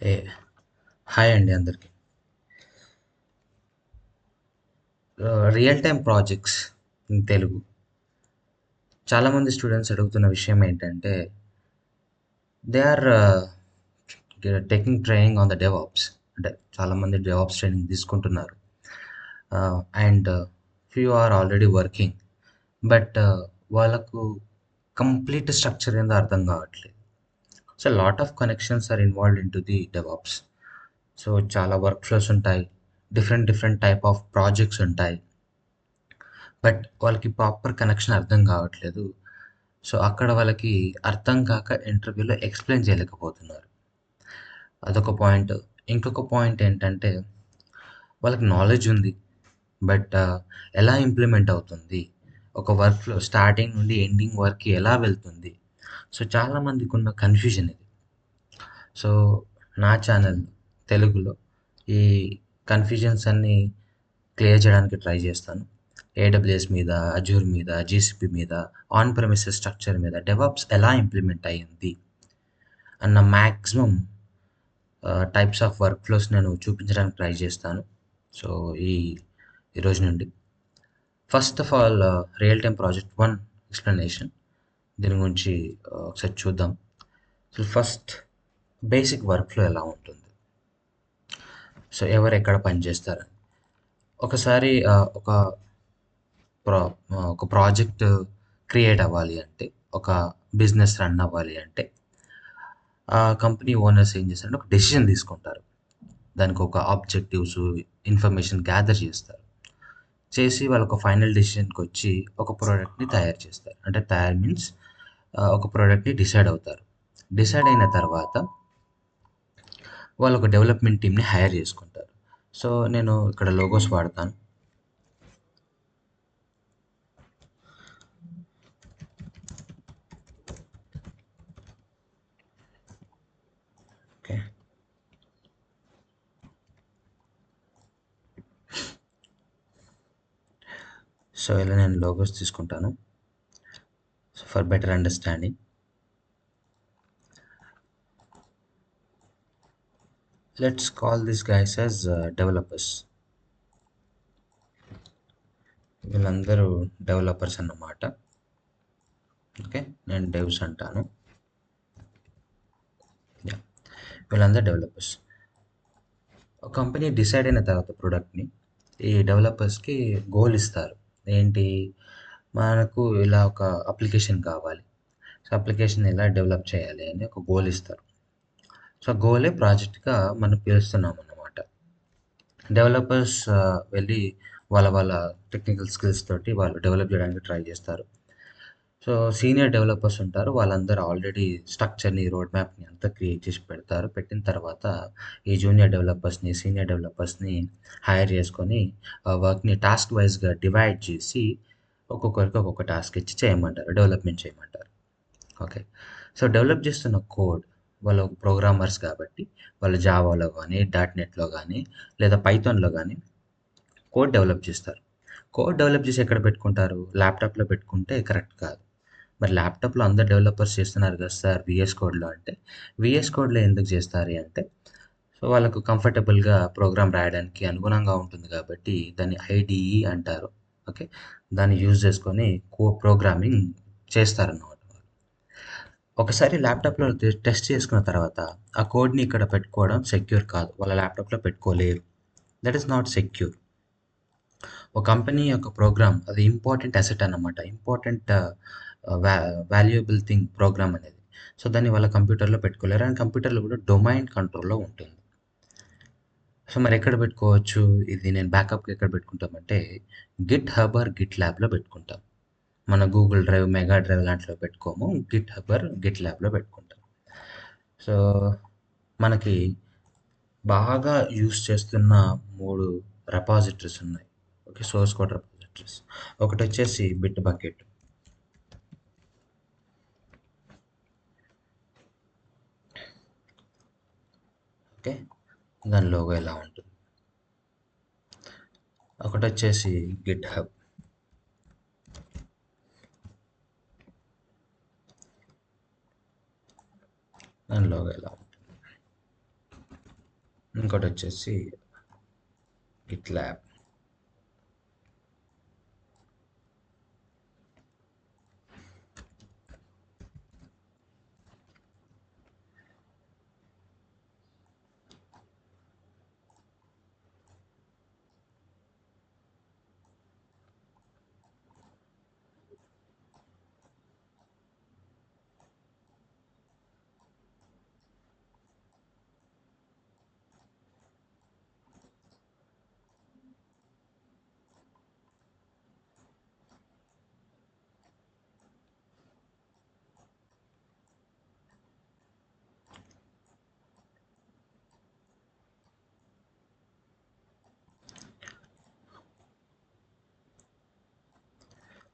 ఏ hi అండి అందరికి. Real time projects in Telugu. చాలామంది స్టూడెంట్స్ అడుగుతున్న విషయం ఏంటంటే they are taking training on the DevOps. అంటే చాలామంది డెవాప్స్ ట్రైనింగ్ తీసుకుంటున్నారు. And few are already working. But వాళ్ళకు కంప్లీట్ స్ట్రక్చర్ ఏందో అర్థం కావట్లేదు. So lot of connections are involved in to the DevOps. So చాలా వర్క్ ఫ్లోస్ ఉంటాయి. Different different type of projects ఉంటాయి. బట్ వాళ్ళకి ప్రాపర్ కనెక్షన్ అర్థం కావట్లేదు. సో అక్కడ వాళ్ళకి అర్థం కాక ఇంటర్వ్యూలో ఎక్స్ప్లెయిన్ చేయలేకపోతున్నారు. అదొక పాయింట్. ఇంకొక పాయింట్ ఏంటంటే వాళ్ళకి నాలెడ్జ్ ఉంది. బట్ ఎలా ఇంప్లిమెంట్ అవుతుంది, ఒక వర్క్ ఫ్లో స్టార్టింగ్ నుండి ఎండింగ్ వరకు ఎలా వెళ్తుంది. సో చాలామందికి ఉన్న కన్ఫ్యూజన్ ఇది. సో నా ఛానల్ తెలుగులో ఈ కన్ఫ్యూజన్స్ అన్నీ క్లియర్ చేయడానికి ట్రై చేస్తాను. ఏడబ్ల్యూఎస్ మీద, అజూర్ మీద, జీసీపీ మీద, ఆన్ ప్రెమిసెస్ స్ట్రక్చర్ మీద డెవాప్స్ ఎలా ఇంప్లిమెంట్ అయ్యింది అన్న maximum types of work flows నేను చూపించడానికి ట్రై చేస్తాను. సో ఈ ఈరోజు నుండి first of all real time project one explanation దీని గురించి ఒకసారి చూద్దాం. So first basic work flow ఎలా ఉంటుంది, సో ఎవరు ఎక్కడ పనిచేస్తారని. ఒకసారి ఒక ప్రాజెక్ట్ క్రియేట్ అవ్వాలి అంటే, ఒక బిజినెస్ రన్ అవ్వాలి అంటే ఆ కంపెనీ ఓనర్స్ ఏం చేస్తారంటే ఒక డెసిషన్ తీసుకుంటారు. దానికి ఒక ఆబ్జెక్టివ్స్, ఇన్ఫర్మేషన్ గ్యాదర్ చేస్తారు. చేసి వాళ్ళు ఒక ఫైనల్ డెసిషన్కి వచ్చి ఒక ప్రోడక్ట్ని తయారు చేస్తారు. అంటే తయారు మీన్స్ ఒక ప్రోడక్ట్ని డిసైడ్ అవుతారు. డిసైడ్ అయిన తర్వాత వాళ్ళు ఒక డెవలప్మెంట్ టీమ్ని హైర్ చేసుకుంటారు. సో నేను ఇక్కడ లోగోస్ వాడతాను. ఓకే, సో ఇలా నేను లోగోస్ తీసుకుంటాను for better understanding. Let's call this guys as developers. వీళ్ళందరూ డెవలపర్స్ అన్నమాట. ఓకే, నేను డెవ్స్ అంటాను. యా, వీళ్ళందరూ డెవలపర్స్. ఒక కంపెనీ డిసైడ్ అయిన తర్వాత ప్రోడక్ట్ని ఈ డెవలపర్స్కి గోల్ ఇస్తారు. ఏంటి, మనకు ఇలా ఒక అప్లికేషన్ కావాలి. సో అప్లికేషన్ ఎలా డెవలప్ చేయాలి అని ఒక గోల్ ఇస్తారు. సో గోలే ప్రాజెక్ట్గా మనం పిలుస్తున్నాం అన్నమాట. డెవలపర్స్ వెళ్ళి వాళ్ళ టెక్నికల్ స్కిల్స్ తోటి వాళ్ళు డెవలప్ చేయడానికి ట్రై చేస్తారు. సో సీనియర్ డెవలపర్స్ ఉంటారు. వాళ్ళందరూ ఆల్రెడీ స్ట్రక్చర్‌ని, రోడ్ మ్యాప్‌ని అంతా క్రియేట్ చేసి పెడతారు. పెట్టిన తర్వాత ఈ జూనియర్ డెవలపర్స్‌ని, సీనియర్ డెవలపర్స్‌ని హైర్ చేసుకొని ఆ వర్క్‌ని టాస్క్ వైస్‌గా డివైడ్ చేసి ఒక్కొక్కరికి ఒక్కొక్క టాస్క్ ఇచ్చి చేయమంటారు. డెవలప్‌మెంట్ చేయమంటారు. ఓకే. సో డెవలప్ చేస్తున్న కోడ్, వాళ్ళు ప్రోగ్రామర్స్ కాబట్టి వాళ్ళు జావాలో గానీ, డాట్ నెట్‌లో గానీ లేదా పైథాన్‌లో గానీ కోడ్ డెవలప్ చేస్తారు. కోడ్ డెవలప్ చేసి ఎక్కడ పెట్టుకుంటారు? ల్యాప్‌టాప్‌లో పెట్టుకుంటే కరెక్ట్ కాదు. మరి ల్యాప్‌టాప్‌లో అందరు డెవలపర్స్ చేస్తున్నారు కదా సార్ వీఎస్ కోడ్‌లో అంటే, వీఎస్ కోడ్‌లో ఎందుకు చేస్తారు అంటే, సో వాళ్ళకు కంఫర్టబుల్‌గా ప్రోగ్రామ్ రాయడానికి అనుగుణంగా ఉంటుంది కాబట్టి దాన్ని ఐడీఈ అంటారు. ఓకే. దాన్ని యూజ్ చేసుకొని ప్రోగ్రామింగ్ చేస్తారన్నమాట. ఒకసారి ల్యాప్‌టాప్‌లో టెస్ట్ చేసుకున్న తర్వాత ఆ కోడ్‌ని ఇక్కడ పెట్టుకోవడం సెక్యూర్ కాదు. వాళ్ళ ల్యాప్‌టాప్‌లో పెట్టుకోలేరు. That is not secure. ఒక కంపెనీ యొక్క ప్రోగ్రామ్ అది ఇంపార్టెంట్ అసెట్ అన్నమాట. ఇంపార్టెంట్ వాల్యుయబుల్ థింగ్ ప్రోగ్రామ్ అనేది. సో దాన్ని వాళ్ళ కంప్యూటర్‌లో పెట్టుకోలేరు. అండ్ కంప్యూటర్‌లో కూడా డొమైన్ కంట్రోల్‌లో ఉంటుంది. సో మరి ఎక్కడ పెట్టుకోవచ్చు? ఇది నేను బ్యాకప్‌కి ఎక్కడ పెట్టుకుంటామంటే గిట్ హబ్ ఆర్ గిట్ ల్యాబ్‌లో పెట్టుకుంటాం. మన గూగుల్ డ్రైవ్, మెగా డ్రైవ్ లాంటిలో పెట్టుకోము. గిట్ హబ్ ఆర్ గిట్ ల్యాబ్‌లో పెట్టుకుంటాం. సో మనకి బాగా యూజ్ చేస్తున్న 3 రెపాజిటరీస్ ఉన్నాయి. ఓకే. Source code repositories. ఒకటొచ్చేసి బిట్ బకెట్. ఓకే. దాని లోగో ఇలా ఉంటుంది. ఒకటొచ్చేసి గిట్ హబ్. దాని లోగో ఇలా ఉంటుంది. ఇంకోటి వచ్చేసి గిట్ ల్యాబ్.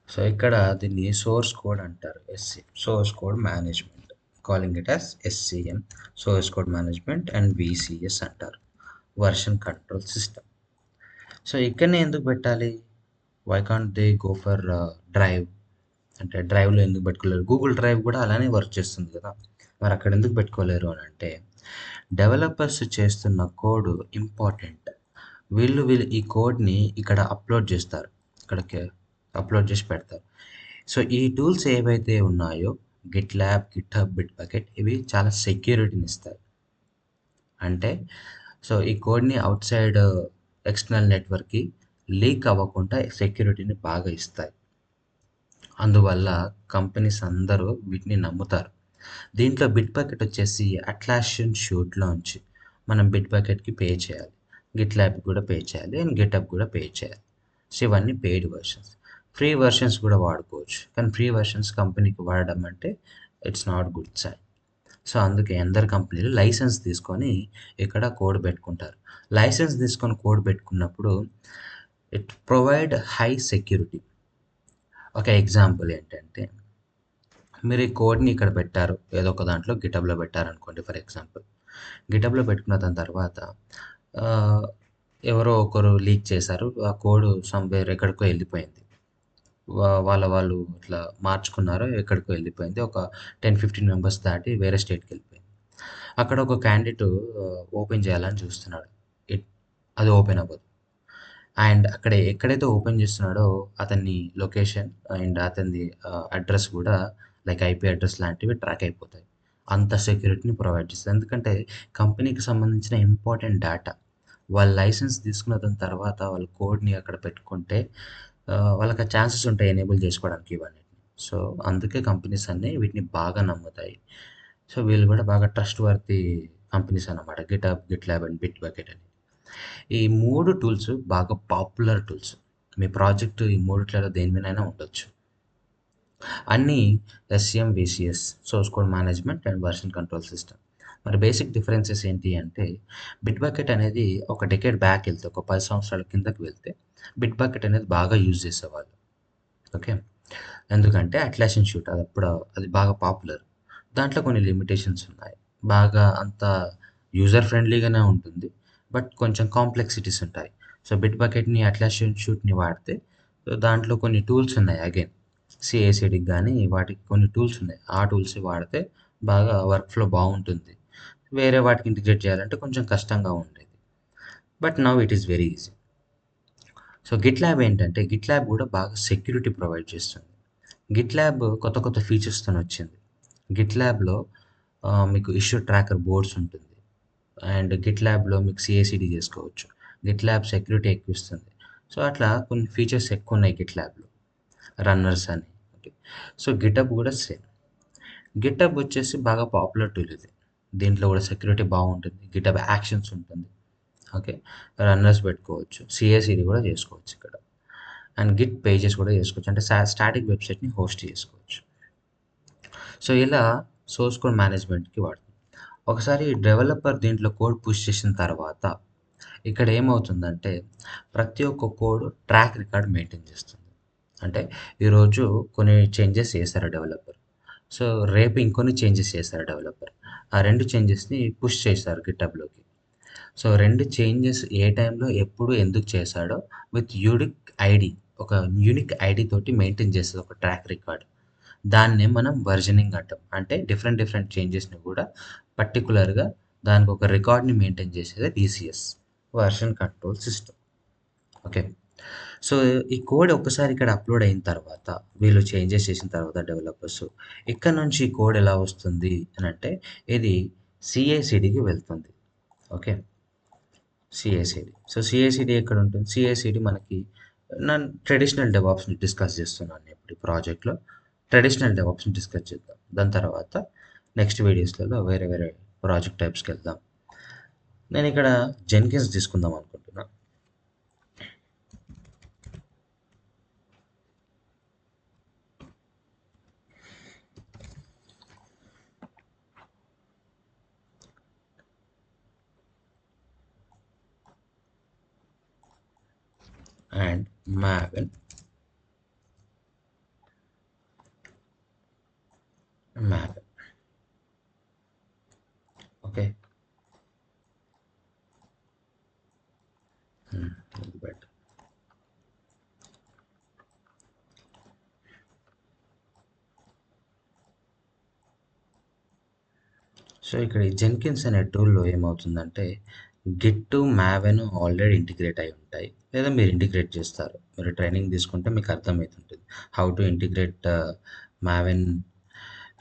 సో ఇక్కడ దీన్ని సోర్స్ కోడ్ అంటారు. Source code management, calling it as SCM, source code management, and VCS అంటారు, వర్షన్ కంట్రోల్ సిస్టమ్. సో ఇక్కడనే ఎందుకు పెట్టాలి? Why can't they go for drive? అంటే డ్రైవ్లో ఎందుకు పెట్టుకోలేరు? గూగుల్ డ్రైవ్ కూడా అలానే వర్క్ చేస్తుంది కదా, మరి అక్కడ ఎందుకు పెట్టుకోలేరు అని అంటే, డెవలపర్స్ చేస్తున్న కోడ్ ఇంపార్టెంట్. వీళ్ళు ఈ కోడ్ని ఇక్కడ అప్లోడ్ చేస్తారు, ఇక్కడికి అప్లోడ్ చేసి పెడతారు. సో ఈ టూల్స్ ఏవైతే ఉన్నాయో, Git lab, Git hub, bit bucket, ఇవి చాలా సెక్యూరిటీని ఇస్తాయి. అంటే సో ఈ కోడ్ని అవుట్ సైడ్ ఎక్స్టర్నల్ నెట్వర్క్కి లీక్ అవ్వకుండా సెక్యూరిటీని బాగా ఇస్తాయి. అందువల్ల కంపెనీస్ అందరూ వీటిని నమ్ముతారు. దీంట్లో బిట్ బకెట్ వచ్చేసి అట్లాసియన్ షూట్లోంచి మనం బిట్ బకెట్కి పే చేయాలి, గిట్ ల్యాబ్కి కూడా పే చేయాలి, అండ్ గిటప్ కూడా పే చేయాలి. సో ఇవన్నీ పెయిడ్ వర్షన్స్. ఫ్రీ వర్షన్స్ కూడా వాడుకోవచ్చు, కానీ ఫ్రీ వర్షన్స్ కంపెనీకి వాడడం అంటే it's not good sign. So అందుకే అందరు కంపెనీలు లైసెన్స్ తీసుకొని ఇక్కడ కోడ్ పెట్టుకుంటారు. లైసెన్స్ తీసుకొని కోడ్ పెట్టుకున్నప్పుడు ఇట్ ప్రొవైడ్ హై సెక్యూరిటీ. ఒక ఎగ్జాంపుల్ ఏంటంటే, మీరు ఈ కోడ్ని ఇక్కడ పెట్టారు, ఏదో ఒక దాంట్లో గిటబ్లో పెట్టారనుకోండి ఫర్ ఎగ్జాంపుల్. గిటబ్లో పెట్టుకున్న దాని తర్వాత ఆ, ఎవరో ఒకరు లీక్ చేశారు, ఆ కోడ్ సమ్వేర్ ఎక్కడికో వెళ్ళిపోయింది. వాళ్ళు ఇట్లా మార్చుకున్నారు, ఎక్కడికో వెళ్ళిపోయింది, ఒక 10-15 మెంబర్స్ దాటి వేరే స్టేట్కి వెళ్ళిపోయింది. అక్కడ ఒక క్యాండిడేట్ ఓపెన్ చేయాలని చూస్తున్నాడు, ఇట్ అది ఓపెన్ అవ్వదు. అండ్ అక్కడ ఎక్కడైతే ఓపెన్ చేస్తున్నాడో అతని లొకేషన్ అండ్ అతనిది అడ్రస్ కూడా, లైక్ ఐపీ అడ్రస్ లాంటివి ట్రాక్ అయిపోతాయి. అంత సెక్యూరిటీని ప్రొవైడ్ చేస్తుంది, ఎందుకంటే కంపెనీకి సంబంధించిన ఇంపార్టెంట్ డేటా. వాళ్ళు లైసెన్స్ తీసుకున్న దాని తర్వాత వాళ్ళ కోడ్ని అక్కడ పెట్టుకుంటే వాళ్ళకి ఆ ఛాన్సెస్ ఉంటాయి ఎనేబుల్ చేసుకోవడానికి ఇవన్నీ. సో అందుకే కంపెనీస్ అన్నీ వీటిని బాగా నమ్ముతాయి. సో వీళ్ళు కూడా బాగా ట్రస్ట్ వర్తీ కంపెనీస్ అన్నమాట, get-up, Git lab and bit bucket అని. ఈ 3 టూల్స్ బాగా పాపులర్ టూల్స్. మీ ప్రాజెక్ట్ ఈ మూడిట్లలో దేని మీదైనా ఉండొచ్చు. అన్నీ SCM, VCS, source code management and version control system. మరి బేసిక్ డిఫరెన్సెస్ ఏంటి అంటే, బిట్ బకెట్ అనేది ఒక డెకేడ్ బ్యాక్ వెళ్తే, ఒక 10 సంవత్సరాల కిందకి వెళ్తే బిట్ బకెట్ అనేది బాగా యూజ్ చేసేవాళ్ళు. ఓకే, ఎందుకంటే అట్లాసియన్ షూట్ అది బాగా పాపులర్. దాంట్లో కొన్ని లిమిటేషన్స్ ఉన్నాయి. బాగా అంత యూజర్ ఫ్రెండ్లీగానే ఉంటుంది, బట్ కొంచెం కాంప్లెక్సిటీస్ ఉంటాయి. సో బిట్ బకెట్ని, అట్లాసియన్ షూట్ని వాడితే సో దాంట్లో కొన్ని టూల్స్ ఉన్నాయి, అగైన్ సిఏసిడికి కానీ వాటికి కొన్ని టూల్స్ ఉన్నాయి. ఆ టూల్స్ వాడితే బాగా వర్క్ ఫ్లో బాగుంటుంది. వేరే వాటికి ఇంటిగ్రేట్ చేయాలంటే కొంచెం కష్టంగా ఉండేది, but now it is very easy. So Git lab ఏంటంటే, గిట్ ల్యాబ్ కూడా బాగా సెక్యూరిటీ ప్రొవైడ్ చేస్తుంది. గిట్ ల్యాబ్ కొత్త కొత్త ఫీచర్స్తో వచ్చింది. గిట్ ల్యాబ్లో మీకు ఇష్యూ ట్రాకర్ బోర్డ్స్ ఉంటుంది, అండ్ గిట్ ల్యాబ్లో మీకు సిఏసిడి చేసుకోవచ్చు. గిట్ ల్యాబ్ సెక్యూరిటీ ఎక్కువ ఇస్తుంది. సో అట్లా కొన్ని ఫీచర్స్ ఎక్కువ ఉన్నాయి గిట్ ల్యాబ్లో, రన్నర్స్ అని. ఓకే, సో గిటబ్ కూడా సేమ్. గిటబ్ వచ్చేసి బాగా పాపులర్ టూల్ ఇది. దీంట్లో కూడా సెక్యూరిటీ బాగుంటుంది, గిటబ్ యాక్షన్స్ ఉంటుంది. ఓకే, రన్నర్స్ పెట్టుకోవచ్చు, సిఏసిడి కూడా చేసుకోవచ్చు ఇక్కడ, అండ్ గిట్ పేజెస్ కూడా చేసుకోవచ్చు, అంటే స్టాటిక్ వెబ్సైట్ని హోస్ట్ చేసుకోవచ్చు. సో ఇలా సోర్స్ కోడ్ మేనేజ్మెంట్కి వాడుతుంది. ఒకసారి డెవలపర్ దీంట్లో కోడ్ పుష్ చేసిన తర్వాత ఇక్కడ ఏమవుతుందంటే, ప్రతి ఒక్క కోడ్ ట్రాక్ రికార్డ్ మెయింటైన్ చేస్తుంది. అంటే ఈరోజు కొన్ని చేంజెస్ చేశారు డెవలపర్, సో రేపు ఇంకొన్ని చేంజెస్ చేశారు డెవలపర్. ఆ 2 చేంజెస్ని పుష్ చేశారు గిటబ్లోకి. సో 2 చేంజెస్ ఏ టైంలో, ఎప్పుడు, ఎందుకు చేశాడో విత్ యూనిక్ ఐడి, ఒక యూనిక్ ఐడి తోటి మెయింటైన్ చేస్తుంది ఒక ట్రాక్ రికార్డ్. దాన్నే మనం వర్జనింగ్ అంటాం. అంటే డిఫరెంట్ డిఫరెంట్ చేంజెస్ని కూడా పర్టికులర్గా దానికి ఒక రికార్డ్ని మెయింటైన్ చేసేది VCS, version control system. Okay. So ఈ కోడ్ ఒక్కసారి ఇక్కడ అప్లోడ్ అయిన తర్వాత వీళ్ళు చేంజెస్ చేసిన తర్వాత డెవలపర్స్ ఇక్కడ నుంచి ఈ కోడ్ ఎలా వస్తుంది అని అంటే ఇది CI/CDకి వెళ్తుంది. ఓకే. CI/CD. సో CI/CD ఎక్కడ ఉంటుంది? CI/CD మనకి ట్రెడిషనల్ డెవాప్స్ని డిస్కస్ చేస్తున్నాను నేను ఇప్పుడు ఈ ప్రాజెక్ట్లో. ట్రెడిషనల్ డెవాప్స్ని డిస్కస్ చేద్దాం. దాని తర్వాత నెక్స్ట్ వీడియోస్లలో వేరే వేరే ప్రాజెక్ట్ టైప్స్కి వెళ్దాం. నేను ఇక్కడ జెన్కిన్స్ తీసుకుందాం అనుకుంటున్నా. And Maven. ఓకే. ఇది బెటర్. సో ఇక్కడ ఈ జెన్కిన్స్ అనే టూల్‌లో ఏమవుతుందంటే గిట్, మావెన్ ఆల్రెడీ ఇంటిగ్రేట్ అయి ఉంటాయి. లేదా మీరు ఇంటిగ్రేట్ చేస్తారు. మీరు ట్రైనింగ్ తీసుకుంటే మీకు అర్థమైతుంటుంది. How to integrate Maven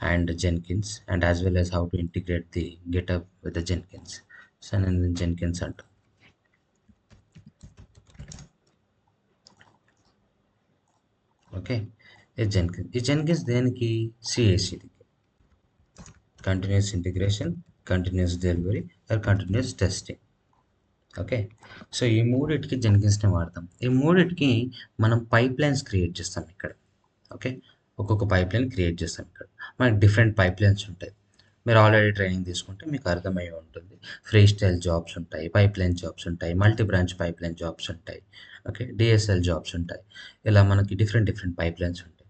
and Jenkins and as well as how to integrate the GitHub with the Jenkins. So నేను జెన్కిన్స్ అంట. ఓకే. ఈ జెన్కిన్స్ దేనికి? CI/CDకి. Continuous integration, continuous delivery or continuous testing. Okay. So ఈ మూడిటికి జెన్కిన్స్‌ని వాడతాం. ఈ మూడిటికి మనం పైప్‌లైన్స్ క్రియేట్ చేస్తాం ఇక్కడ. ఓకే. ఒక్కొక్క పైప్‌లైన్ క్రియేట్ చేస్తాం ఇక్కడ. మనకి డిఫరెంట్ పైప్‌లైన్స్ ఉంటాయి. మీరు ఆల్రెడీ ట్రైనింగ్ తీసుకుంటే మీకు అర్థమయ్యే ఉంటుంది. ఫ్రీ స్టైల్ జాబ్స్ ఉంటాయి, పైప్‌లైన్ జాబ్స్ ఉంటాయి, మల్టీ బ్రాంచ్ పైప్‌లైన్ జాబ్స్ ఉంటాయి. ఓకే. DSL జాబ్స్ ఉంటాయి. ఇలా మనకి డిఫరెంట్ డిఫరెంట్ పైప్‌లైన్స్ ఉంటాయి.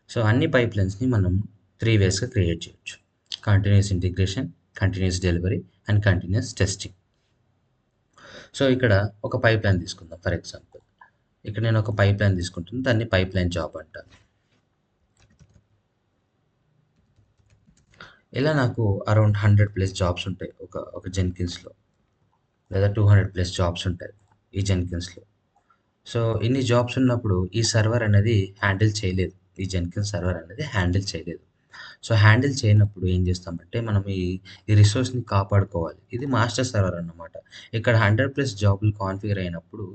సో అన్ని పైప్‌లైన్స్‌ని మనం 3 వేస్‌గా క్రియేట్ చేయొచ్చు. Continuous integration, continuous delivery and continuous testing. So ఇక్కడ ఒక పైప్‌లైన్ తీసుకుందాం ఫర్ ఎగ్జాంపుల్. ఇక్కడ నేను ఒక పైప్‌లైన్ తీసుకుంటున్నాను. దాన్ని పైప్‌లైన్ జాబ్ అంటాను. ఇలా నాకు అరౌండ్ 100+ జాబ్స్ ఉంటాయి ఒక జెన్కిన్స్‌లో. లేదా 200+ జాబ్స్ ఉంటాయి ఈ జెన్కిన్స్‌లో. సో ఇన్ని జాబ్స్ ఉన్నప్పుడు ఈ సర్వర్ అనేది హ్యాండిల్ చేయలేదు. ఈ జెన్కిన్స్ సర్వర్ అనేది హ్యాండిల్ చేయలేదు. సో హ్యాండిల్ చేయనప్పుడు ఏం చేస్తామంటే మనం ఈ రిసోర్స్‌ని కాపాడుకోవాలి. ఇది మాస్టర్ సర్వర్ అన్నమాట. ఇక్కడ 100+ జాబ్‌లు కాన్ఫిగర్ అయినప్పుడు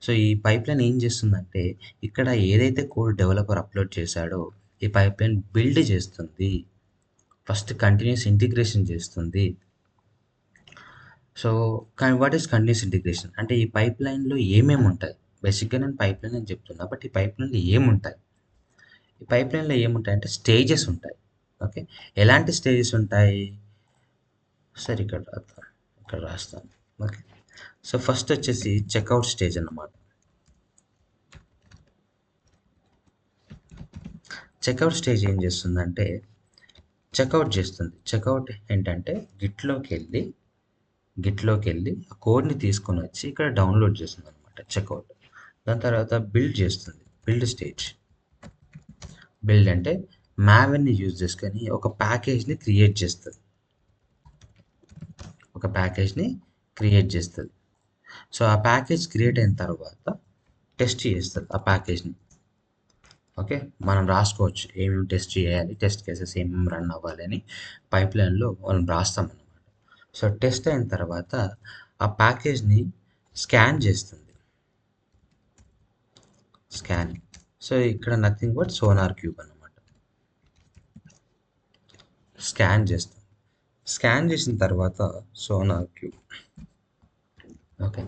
సో ఈ పైప్‌లైన్ ఏం చేస్తుందంటే ఇక్కడ ఏదైతే కోడ్ డెవలపర్ అప్లోడ్ చేశాడో ఈ పైప్‌లైన్ బిల్డ్ చేస్తుంది. ఫస్ట్ కంటిన్యూస్ ఇంటిగ్రేషన్ చేస్తుంది. So what is continuous integration అంటే ఈ పైప్‌లైన్‌లో ఏమేమి ఉంటాయి? బేసిక్‌గా నేను పైప్‌లైన్ అని చెప్తున్నా. బట్ ఈ పైప్‌లైన్‌లో ఏముంటాయి? ఈ పైప్‌లైన్‌లో ఏముంటాయంటే స్టేజెస్ ఉంటాయి. ఓకే. ఎలాంటి స్టేజెస్ ఉంటాయి? సరే ఇక్కడ రాస్తాను. ఓకే. సో ఫస్ట్ వచ్చేసి చెక్అవుట్ స్టేజ్ అన్నమాట. చెక్అవుట్ స్టేజ్ ఏం చేస్తుందంటే చెక్అవుట్ చేస్తుంది. చెక్అవుట్ ఏంటంటే గిట్‌లోకెళ్ళి ఆ కోడ్‌ని తీసుకొని వచ్చి ఇక్కడ డౌన్లోడ్ చేస్తుందన్నమాట చెక్అవుట్. దాని తర్వాత బిల్డ్ చేస్తుంది. Build stage. బిల్డ్ అంటే మావెన్‌ని యూజ్ చేసుకొని ఒక ప్యాకేజ్‌ని క్రియేట్ చేస్తది. ఒక ప్యాకేజ్‌ని క్రియేట్ చేస్తది. సో ఆ ప్యాకేజ్ క్రియేట్ అయిన తర్వాత టెస్ట్ చేస్తది ఆ ప్యాకేజ్‌ని. ఓకే. మనం రాసుకోవచ్చు ఏమేమి టెస్ట్ చేయాలి, టెస్ట్ కేసెస్ ఏమేమి రన్ అవ్వాలి అని పైప్‌లైన్‌లో మనం రాస్తామన్నమాట. సో టెస్ట్ అయిన తర్వాత ఆ ప్యాకేజ్‌ని స్కాన్ చేస్తుంది. స్కానింగ్. సో ఇక్కడ నథింగ్ బట్ సోనార్ క్యూబ్ అన్నమాట. స్కాన్ చేస్తాం. స్కాన్ చేసిన తర్వాత సోనార్ క్యూబ్. ఓకే.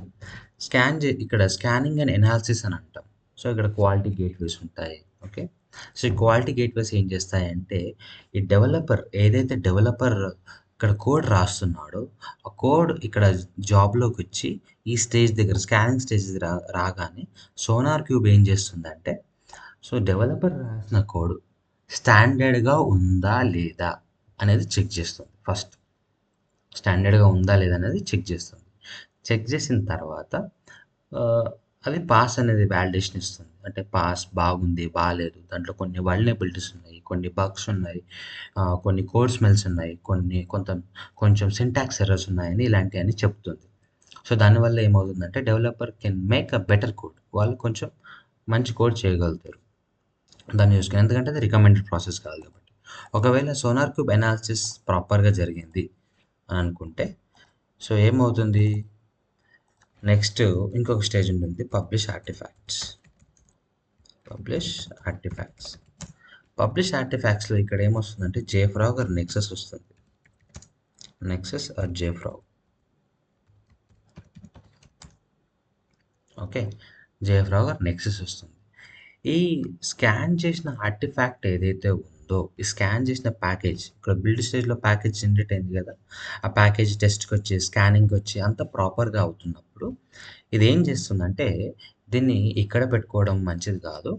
ఇక్కడ స్కానింగ్ అండ్ ఎనాలిసిస్ అని అంటాం. సో ఇక్కడ క్వాలిటీ గేట్‌వేస్ ఉంటాయి. ఓకే. సో ఈ క్వాలిటీ గేట్‌వేస్ ఏం చేస్తాయంటే ఈ ఏదైతే డెవలపర్ ఇక్కడ కోడ్ రాస్తున్నాడో ఆ కోడ్ ఇక్కడ జాబ్‌లోకి వచ్చి ఈ స్టేజ్ దగ్గర స్కానింగ్ స్టేజ్ దగ్గర రాగానే సోనార్ క్యూబ్ ఏం చేస్తుందంటే సో డెవలపర్ రాసిన కోడ్ స్టాండర్డ్‌గా ఉందా లేదా అనేది చెక్ చేస్తుంది ఫస్ట్. స్టాండర్డ్‌గా ఉందా లేదా అనేది చెక్ చేస్తుంది. చెక్ చేసిన తర్వాత అది పాస్ అనేది వాలిడేషన్ ఇస్తుంది. అంటే పాస్ బాగుంది, బాలేదు. దాంట్లో కొన్ని వల్నరబిలిటీస్ ఉన్నాయి. కొన్ని బగ్స్ ఉన్నాయి. కొన్ని కోడ్ స్మెల్స్ ఉన్నాయి. కొంచెం సింటాక్స్ ఎర్రర్స్ ఉన్నాయని ఇలాంటియన్నీ చెప్తుంది. సో, దానివల్ల ఏమవుతుందంటే developer can make a better code. వాళ్ళు కొంచెం మంచి కోడ్ చేయగలుగుతారు దాన్ని చూసుకొని. ఎందుకంటే అది రికమెండెడ్ ప్రాసెస్ కాదు కాబట్టి. ఒకవేళ సోనార్ క్యూబ్ అనాలిసిస్ ప్రాపర్‌గా జరిగింది అని అనుకుంటే, సో, ఏమవుతుంది నెక్స్ట్ ఇంకొక స్టేజ్ ఉంటుంది. Publish artifacts. Publish artifacts. పబ్లిష్ ఆర్టిఫాక్ట్స్‌లో ఇక్కడ ఏమొస్తుందంటే జేఫ్రాగ్ ఆర్ నెక్సస్ వస్తుంది. Nexus or JFrog. Okay. JFrog or Nexus వస్తుంది. ఈ స్కాన్ చేసిన ఆర్టిఫాక్ట్ ఏదైతే ఉందో, ఈ స్కాన్ చేసిన ప్యాకేజ్ ఇక్కడ బిల్డ్ స్టేజ్‌లో ప్యాకేజ్ జనరేట్ అయింది కదా! ఆ ప్యాకేజ్ టెస్ట్‌కొచ్చి, స్కానింగ్‌కొచ్చి అంతా ప్రాపర్‌గా అవుతున్నప్పుడు ఇదేం చేస్తుందంటే, దీన్ని ఇక్కడ పెట్టుకోవడం మంచిది కాదు.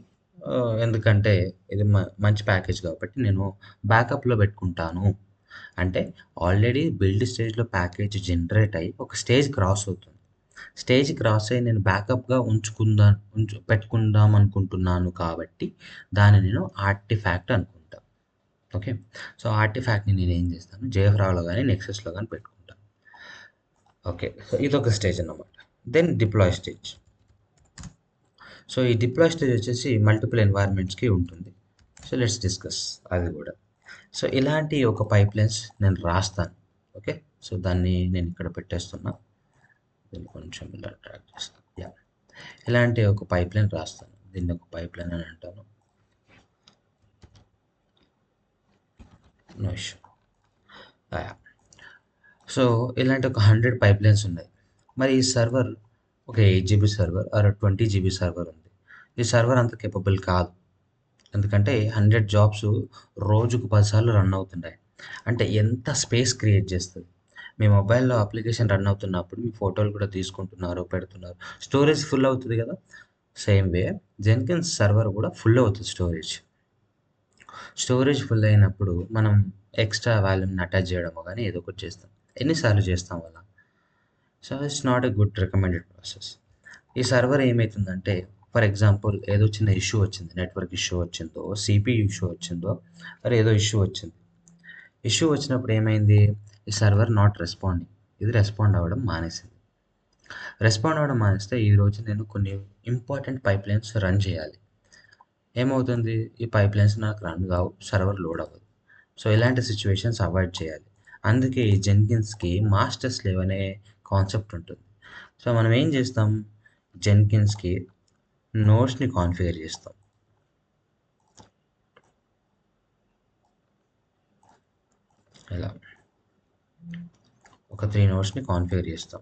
ఎందుకంటే ఇది మంచి ప్యాకేజ్ కాబట్టి నేను బ్యాకప్‌లో పెట్టుకుంటాను. అంటే ఆల్రెడీ బిల్డ్ స్టేజ్‌లో ప్యాకేజ్ జనరేట్ అయ్యి ఒక స్టేజ్ క్రాస్ అవుతుంది. స్టేజ్ క్రాస్ అయ్యి నేను బ్యాకప్‌గా పెట్టుకుందాం అనుకుంటున్నాను కాబట్టి దాన్ని నేను ఆర్టిఫాక్ట్ అనుకుంటా. ఓకే. సో, ఆర్టిఫాక్ట్‌ని నేనేం చేస్తాను జేఎఫ్‌రావ్‌లో గాని, నెక్సస్‌లో గాని పెట్టుకుంటాను. ఓకే. సో, ఇదొక స్టేజ్ అన్నమాట. Then deploy stage. సో, ఈ డిప్లాయ్ స్టేజ్ వచ్చేసి మల్టిపుల్ ఎన్వైర్న్మెంట్స్‌కి ఉంటుంది. సో, లెట్స్ డిస్కస్ అది కూడా. సో, ఇలాంటి ఒక పైప్‌లైన్స్ నేను రాస్తాను. ఓకే. సో, దాన్ని నేను ఇక్కడ పెట్టేస్తున్నా. దీన్ని కొంచెం ఇలా డ్రాగ్ చేస్తాను. యాహ్! ఇలాంటి ఒక పైప్‌లైన్ రాస్తాను. దీన్ని ఒక పైప్‌లైన్ అని అంటాను. No issue. యాహ్! సో, ఇలాంటి ఒక 100 పైప్‌లైన్స్ ఉన్నాయి. మరి ఈ సర్వర్ ఒక 8 GB server or 20 GB server ఉంది. ఈ సర్వర్ అంత కేపబుల్ కాదు. ఎందుకంటే 100 జాబ్స్ రోజుకు 10 సార్లు రన్ అవుతున్నాయి. అంటే ఎంత స్పేస్ క్రియేట్ చేస్తది. మీ మొబైల్‌లో అప్లికేషన్ రన్ అవుతున్నప్పుడు మీ ఫోటోలు కూడా తీసుకుంటున్నారు, పెడుతున్నారు. స్టోరేజ్ ఫుల్ అవుతది కదా! సేమ్ వే జెన్కిన్స్ సర్వర్ కూడా ఫుల్ అవుతది స్టోరేజ్. స్టోరేజ్ ఫుల్ అయినప్పుడు మనం ఎక్స్ట్రా వాల్యూమ్‌ని అటాచ్ చేయడమో గాని ఏదో ఒకటి చేస్తాం. ఎన్ని సార్లు చేస్తాం అలా? So, it's not a good recommended process. ఈ సర్వర్ ఏమైతుందంటే ఫర్ ఎగ్జాంపుల్ ఏదో చిన్న ఇష్యూ వచ్చింది. నెట్వర్క్ ఇష్యూ వచ్చిందో, సీపీయూ ఇష్యూ వచ్చిందో, మరి ఏదో ఇష్యూ వచ్చింది. ఇష్యూ వచ్చినప్పుడు ఏమైంది? ఈ సర్వర్ నాట్ రెస్పాండింగ్. ఇది రెస్పాండ్ అవ్వడం మానేసింది. రెస్పాండ్ అవ్వడం మానేస్తే ఈరోజు నేను కొన్ని ఇంపార్టెంట్ పైప్‌లైన్స్ రన్ చేయాలి. ఏమవుతుంది? ఈ పైప్‌లైన్స్ నాకు రన్ కావు. సర్వర్ లోడ్ అవ్వదు. సో, ఇలాంటి సిట్యుయేషన్స్ అవాయిడ్ చేయాలి. అందుకే ఈ జెన్కిన్స్‌కి మాస్టర్ స్లేవ్ అనే కాన్సెప్ట్ ఉంటుంది. సో, మనం ఏం చేస్తాం? జెన్కిన్స్‌కి నోడ్స్‌ని కాన్ఫిగర్ చేస్తాం. ఇలా ఒక 3 నోడ్స్‌ని కాన్ఫిగర్ చేస్తాం.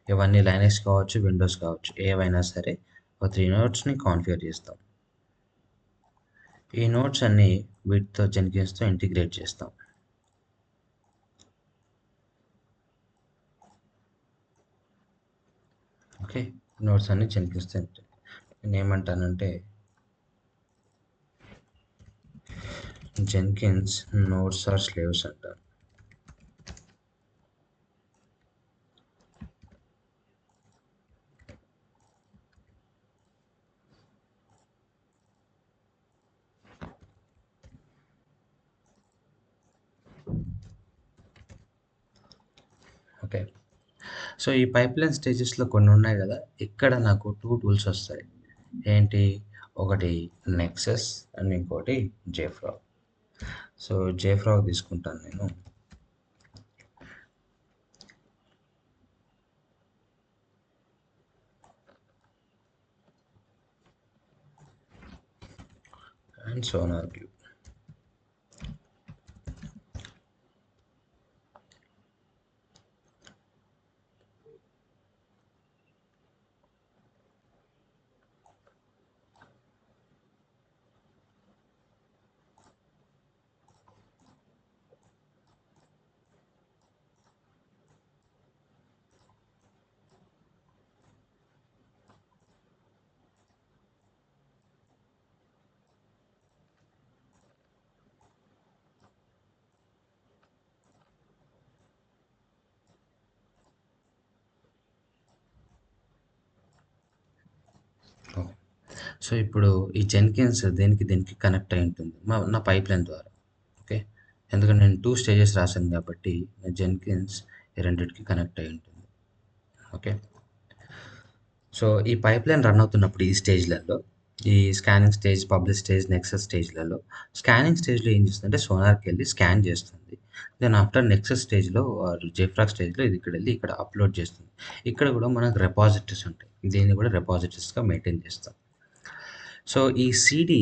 ఇవన్నీ లైనక్స్ కావచ్చు, విండోస్ కావచ్చు. ఏవైనా సరే ఒక 3 నోడ్స్‌ని కాన్ఫిగర్ చేస్తాం. ఈ నోడ్స్ అన్నీ వీటితో జెన్కిన్స్‌తో ఇంటిగ్రేట్ చేస్తాం. ఓకే. నోడ్స్ అన్నీ జెన్కిన్స్‌తో నేనేమంటానంటే జెన్కిన్స్ నోడ్స్ ఆర్ స్లేవ్స్ అంటాను. ఓకే. సో, ఈ పైప్‌లైన్ స్టేజెస్‌లో కొన్ని ఉన్నాయి గదా! ఇక్కడ నాకు 2 టూల్స్ వస్తాయి. ఏంటి? ఒకటి నెక్సస్ అండ్ ఇంకోటి జేఫ్రాగ్. సో, జేఫ్రాగ్ తీసుకుంటాను నేను. And sonar cube. సో, ఇప్పుడు ఈ జెన్కిన్స్ దేనికి దేనికి కనెక్ట్ అయి ఉంటుంది. నా పైప్‌లైన్ ద్వారా. ఓకే. ఎందుకంటే నేను 2 స్టేజెస్ రాశాను కాబట్టి జెన్కిన్స్ ఈ రెండిటికి కనెక్ట్ అయి ఉంటుంది. ఓకే. సో, ఈ పైప్‌లైన్ రన్ అవుతున్నప్పుడు ఈ స్టేజ్‌లలో ఈ scanning stage, publish stage, Nexus స్టేజ్‌లలో స్కానింగ్ స్టేజ్‌లో ఏం చేస్తుందంటే సోనార్‌కెళ్ళి స్కాన్ చేస్తుంది. దెన్ ఆఫ్టర్ నెక్సస్ స్టేజ్‌లో ఆర్ జేఫ్రాగ్ స్టేజ్‌లో ఇది ఇక్కడెళ్ళి ఇక్కడ అప్‌లోడ్ చేస్తుంది. ఇక్కడ కూడా మనకు రిపాజిటరీస్ ఉంటాయి. దీన్ని కూడా రిపాజిటరీస్‌గా మెయింటైన్ చేస్తాం. సో, ఈ సీడీ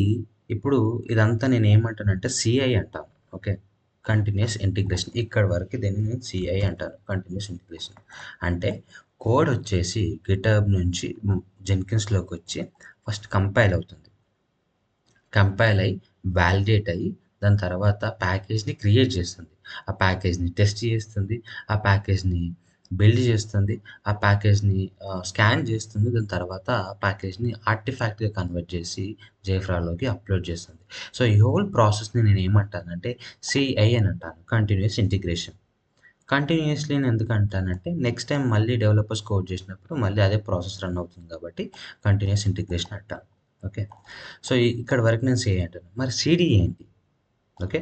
ఇప్పుడు ఇదంతా నేనేమంటానంటే సీఐ అంటాను. ఓకే. Continuous integration. ఇక్కడి వరకు దీన్ని నేను సీఐ అంటాను. Continuous integration. అంటే కోడ్ వచ్చేసి గిటబ్ నుంచి జెన్కిన్స్‌లోకొచ్చి ఫస్ట్ కంపైల్ అవుతుంది. కంపైల్ అయ్యి, వాలిడేట్ అయ్యి, దాని తర్వాత ప్యాకేజ్‌ని క్రియేట్ చేస్తుంది. ఆ ప్యాకేజ్‌ని టెస్ట్ చేస్తుంది. ఆ ప్యాకేజ్‌ని బిల్డ్ చేస్తుంది. ఆ ప్యాకేజ్‌ని స్కాన్ చేస్తుంది. దాని తర్వాత ఆ ప్యాకేజ్‌ని ఆర్టిఫాక్ట్‌గా కన్వర్ట్ చేసి జేఫ్రాలోకి అప్‌లోడ్ చేస్తుంది. సో, ఈ హోల్ ప్రాసెస్‌ని నేనేమంటానంటే సీఐ అని అంటాను. Continuous integration. కంటిన్యూయస్‌లీ అని ఎందుకు అంటానంటే నెక్స్ట్ టైమ్ మళ్ళీ డెవలపర్స్ కోడ్ చేసినప్పుడు మళ్ళీ అదే ప్రాసెస్ రన్ అవుతుంది కాబట్టి కంటిన్యూయస్ ఇంటిగ్రేషన్ అంటాను. ఓకే. సో, ఇక్కడి వరకు నేను సీఐ అంటాను. మరి సీడీ ఏంటి? ఓకే.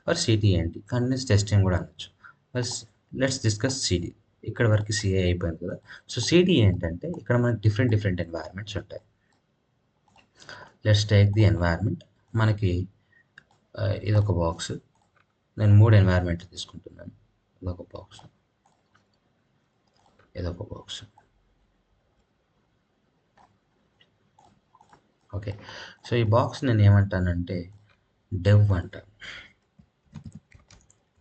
ఆర్ సీటీ ఏంటి? కంటిన్యూయస్ టెస్టింగ్ కూడా అనొచ్చు. Bus let's discuss CD. ఇక్కడి వరకు సీఐ అయిపోయింది కదా! సో, సీడీ ఏంటంటే ఇక్కడ మనకి డిఫరెంట్ డిఫరెంట్ ఎన్వైర్‌మెంట్స్ ఉంటాయి. Let's take the environment. మనకి ఇదొక బాక్స్. నేను 3 ఎన్వైర్‌మెంట్లు తీసుకుంటున్నాను. ఇదొక బాక్స్. ఇదొక బాక్స్. ఓకే. సో, ఈ బాక్స్ నేనేమంటానంటే డెవ్ అంటాను.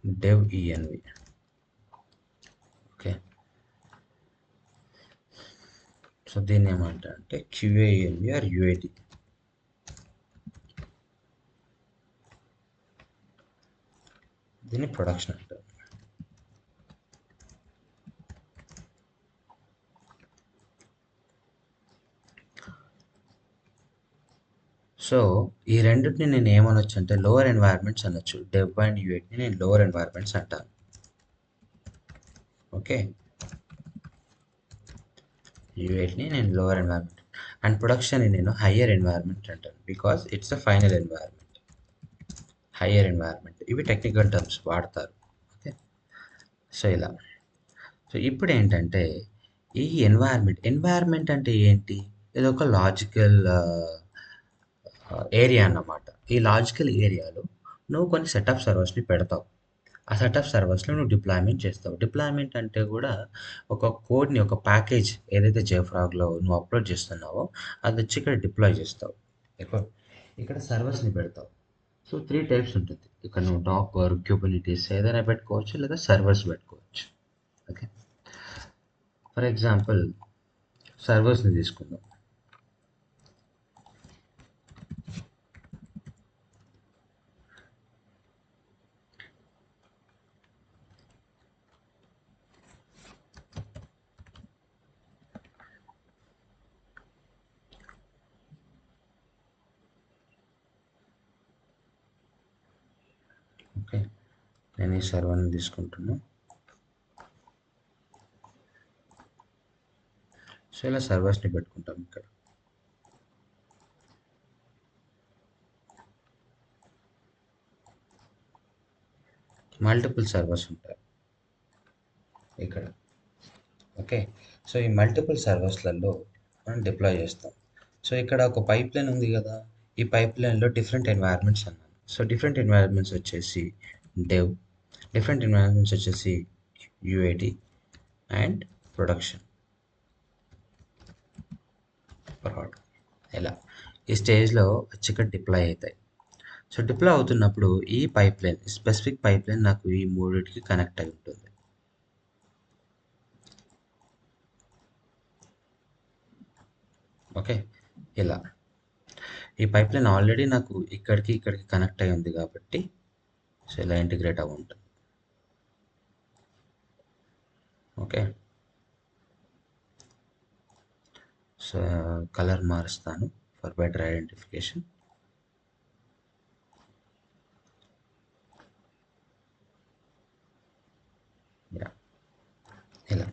Dev ENV. ఓకే. సో, దీన్నేమంటానంటే క్యూఏఎన్వి ఆర్ యూఐటీ. దీన్ని ప్రొడక్షన్ అంటారు. సో, ఈ రెండిటిని నేను ఏమనొచ్చు అంటే లోవర్ ఎన్వైర్‌మెంట్స్ అనొచ్చు. డెవ్ అండ్ యూఐటీని నేను లోవర్ ఎన్వైర్‌మెంట్స్ అంటాను. ఓకే. యూఐటీని నేను లోవర్ ఎన్వైర్‌మెంట్ అండ్ ప్రొడక్షన్‌ని నేను హైయర్ ఎన్వైర్‌మెంట్ అంటాను. Because it's the final environment. Higher environment. ఇవి టెక్నికల్ టర్మ్స్ వాడతారు. ఓకే. సో, ఇలా. సో, ఇప్పుడేంటంటే ఈ ఎన్వైర్‌మెంట్ అంటే ఏంటి? ఇదొక లాజికల్ ఏరియా అన్నమాట. ఈ లాజికల్ ఏరియాలో నువ్వు కొన్ని సెట్ ఆఫ్ సర్వర్స్‌ని పెడతావు. ఆ సెట్ ఆఫ్ సర్వర్స్‌లో నువ్వు డిప్లాయ్‌మెంట్ చేస్తావు. డిప్లాయ్‌మెంట్ అంటే కూడా ఒక కోడ్‌ని, ఒక ప్యాకేజ్ ఏదైతే జేఫ్రాగ్‌లో నువ్వు అప్‌లోడ్ చేస్తున్నావో అదొచ్చి ఇక్కడ డిప్లాయ్ చేస్తావు. ఇక్కడ ఇక్కడ సర్వర్స్‌ని పెడతావు. సో, 3 టైప్స్ ఉంటుంది. ఇక్కడ నువ్వు డాకర్, కుబర్నిటీస్ ఏదైనా పెట్టుకోవచ్చు లేదా సర్వర్స్ పెట్టుకోవచ్చు. ఓకే. ఫర్ ఎగ్జాంపుల్ సర్వర్స్‌ని తీసుకుందాం. ఓకే. నేను ఈ సర్వర్‌ని తీసుకుంటున్నా. సో, ఇలా సర్వర్స్‌ని పెట్టుకుంటాం ఇక్కడ. మల్టిపుల్ సర్వర్స్ ఉంటాయి ఇక్కడ. ఓకే. సో, ఈ మల్టిపుల్ సర్వర్స్‌లలో మనం డిప్లాయ్ చేస్తాం. సో, ఇక్కడ ఒక పైప్‌లైన్ ఉంది గదా! ఈ పైప్‌లైన్‌లో డిఫరెంట్ ఎన్వైర్‌మెంట్స్ అన్నాను. సో, డిఫరెంట్ ఎన్వైర్‌మెంట్స్ వచ్చేసి డెవ్, డిఫరెంట్ ఎన్వైర్‌మెంట్స్ వచ్చేసి యూఐటీ అండ్ ప్రొడక్షన్. ప్రాడ్ ఇలా. ఈ స్టేజ్‌లో వచ్చి ఇక్కడ డిప్లాయ్ అయితాయి. సో, డిప్లాయ్ అవుతున్నప్పుడు ఈ పైప్‌లైన్, స్పెసిఫిక్ పైప్‌లైన్ నాకు ఈ మూడిటికి కనెక్ట్ అయి ఉంటుంది. ఓకే. ఇలా. ఈ పైప్‌లైన్ ఆల్రెడీ నాకు ఇక్కడికి, ఇక్కడికి కనెక్ట్ అయ్యి ఉంది కాబట్టి సో, ఇలా ఇంటిగ్రేట్ అవ్వి ఉంటుంది. ఓకే. సో, కలర్ మారుస్తాను ఫర్ బెటర్ ఐడెంటిఫికేషన్. యాహ్! ఇలా.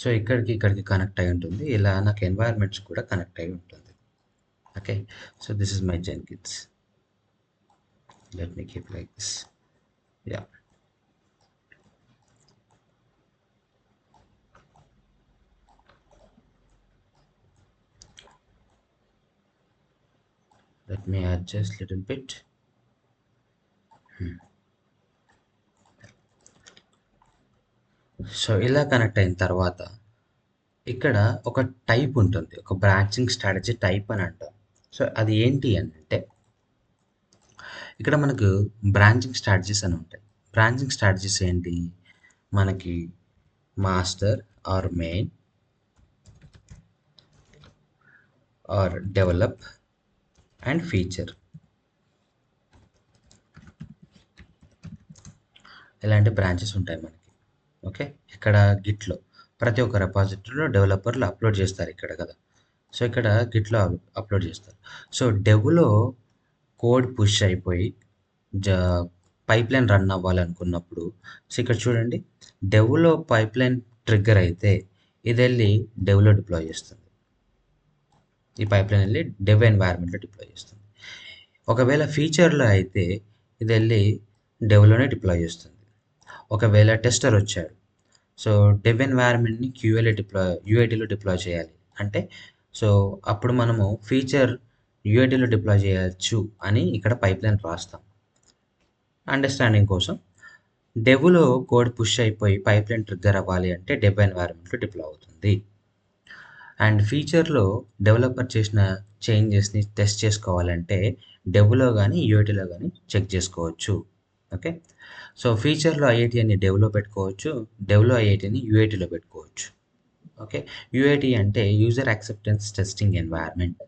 సో, ఇక్కడికి, ఇక్కడికి కనెక్ట్ అయ్యి ఉంటుంది. ఇలా నాకు ఎన్వైర్‌మెంట్స్ కూడా కనెక్ట్ అయ్యి ఉంటుంది. Okay, so this is my Jenkins. Let me keep like this. Yeah, let me adjust little bit. So ఇలా కనెక్ట్ అయిన తర్వాత ఇక్కడ ఒక టైప్ ఉంటుంది. ఒక బ్రాంచింగ్ స్ట్రాటజీ టైప్ అని అంటాం. సో అది ఏంటి అని అంటే ఇక్కడ మనకు బ్రాంచింగ్ స్ట్రాటజీస్ అని ఉంటాయి. బ్రాంచింగ్ స్ట్రాటజీస్ ఏంటి? మనకి master or main or develop and feature ఇలాంటి బ్రాంచెస్ ఉంటాయి మనకి. ఓకే, ఇక్కడ గిట్లో ప్రతి ఒక్క రెపాజిటరీలో డెవలపర్లు అప్లోడ్ చేస్తారు ఇక్కడ కదా. సో ఇక్కడ గిట్లో అప్లోడ్ చేస్తారు. సో డెవ్లో కోడ్ పుష్ అయిపోయి జ పైప్లైన్ రన్ అవ్వాలనుకున్నప్పుడు సో ఇక్కడ చూడండి, డెవ్లో పైప్లైన్ ట్రిగ్గర్ అయితే ఇది వెళ్ళి డెవ్లో డిప్లాయ్ చేస్తుంది. ఈ పైప్లైన్ వెళ్ళి డెవ్ ఎన్వైర్న్మెంట్లో డిప్లాయ్ చేస్తుంది. ఒకవేళ ఫీచర్లో అయితే ఇది వెళ్ళి డెవ్లోనే డిప్లాయ్ చేస్తుంది. ఒకవేళ టెస్టర్ వచ్చాడు, సో డెవ్ ఎన్వైర్న్మెంట్ని యూఐటీలో డిప్లాయ్ చేయాలి అంటే సో అప్పుడు మనము ఫీచర్ యూఐటీలో డిప్లాయ్ చేయొచ్చు అని ఇక్కడ పైప్లైన్ రాస్తాం. అండర్స్టాండింగ్ కోసం డెవ్లో కోడ్ పుష్ అయిపోయి పైప్లైన్ ట్రిగ్గర్ అవ్వాలి అంటే డెవ్ ఎన్వైర్న్మెంట్లో డిప్లాయ్ అవుతుంది. అండ్ ఫీచర్లో డెవలపర్ చేసిన చేంజెస్ని టెస్ట్ చేసుకోవాలంటే డెవ్లో కానీ యూఐటీలో కానీ చెక్ చేసుకోవచ్చు. ఓకే, సో ఫీచర్లో ఐఐటీ అని డెవ్లో పెట్టుకోవచ్చు, డెవ్లో ఐఐటీని యూఐటీలో పెట్టుకోవచ్చు. ఓకే, యూఐటీ అంటే user acceptance testing environment.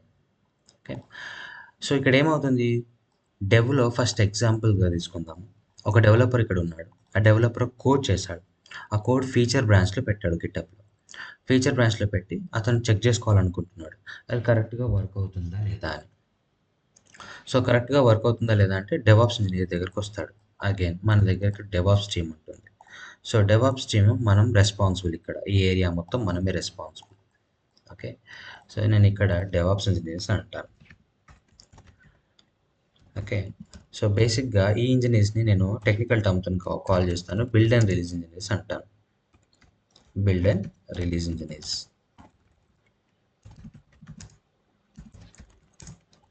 Okay, so ఇక్కడ ఏమవుతుంది, డెవ్లో ఫస్ట్ ఎగ్జాంపుల్గా తీసుకుందాము. ఒక డెవలపర్ ఇక్కడ ఉన్నాడు, ఆ డెవలపర్ కోడ్ చేశాడు, ఆ కోడ్ ఫీచర్ బ్రాంచ్లో పెట్టాడు గిటప్లో. ఫీచర్ బ్రాంచ్లో పెట్టి అతను చెక్ చేసుకోవాలనుకుంటున్నాడు అది కరెక్ట్గా వర్క్ అవుతుందా లేదా అని. సో కరెక్ట్గా వర్క్ అవుతుందా లేదా అంటే డెవాప్స్ ఇంజనీర్ దగ్గరికి వస్తాడు. అగైన్ మన దగ్గర డెవాప్స్ టీమ్ ఉంటుంది. సో డెవాప్స్ టీమ్ మనం రెస్పాన్సిబుల్, ఇక్కడ ఈ ఏరియా మొత్తం మనమే రెస్పాన్సిబుల్. ఓకే, సో నేను ఇక్కడ డెవాప్స్ ఇంజనీర్స్ అంటాను. ఓకే, సో బేసిక్గా ఈ ఇంజనీర్స్ని నేను టెక్నికల్ టర్మ్తో కాల్ చేస్తాను, బిల్డ్ అండ్ రిలీజ్ ఇంజనీర్స్ అంటాను. బిల్డ్ అండ్ రిలీజ్ ఇంజనీర్స్,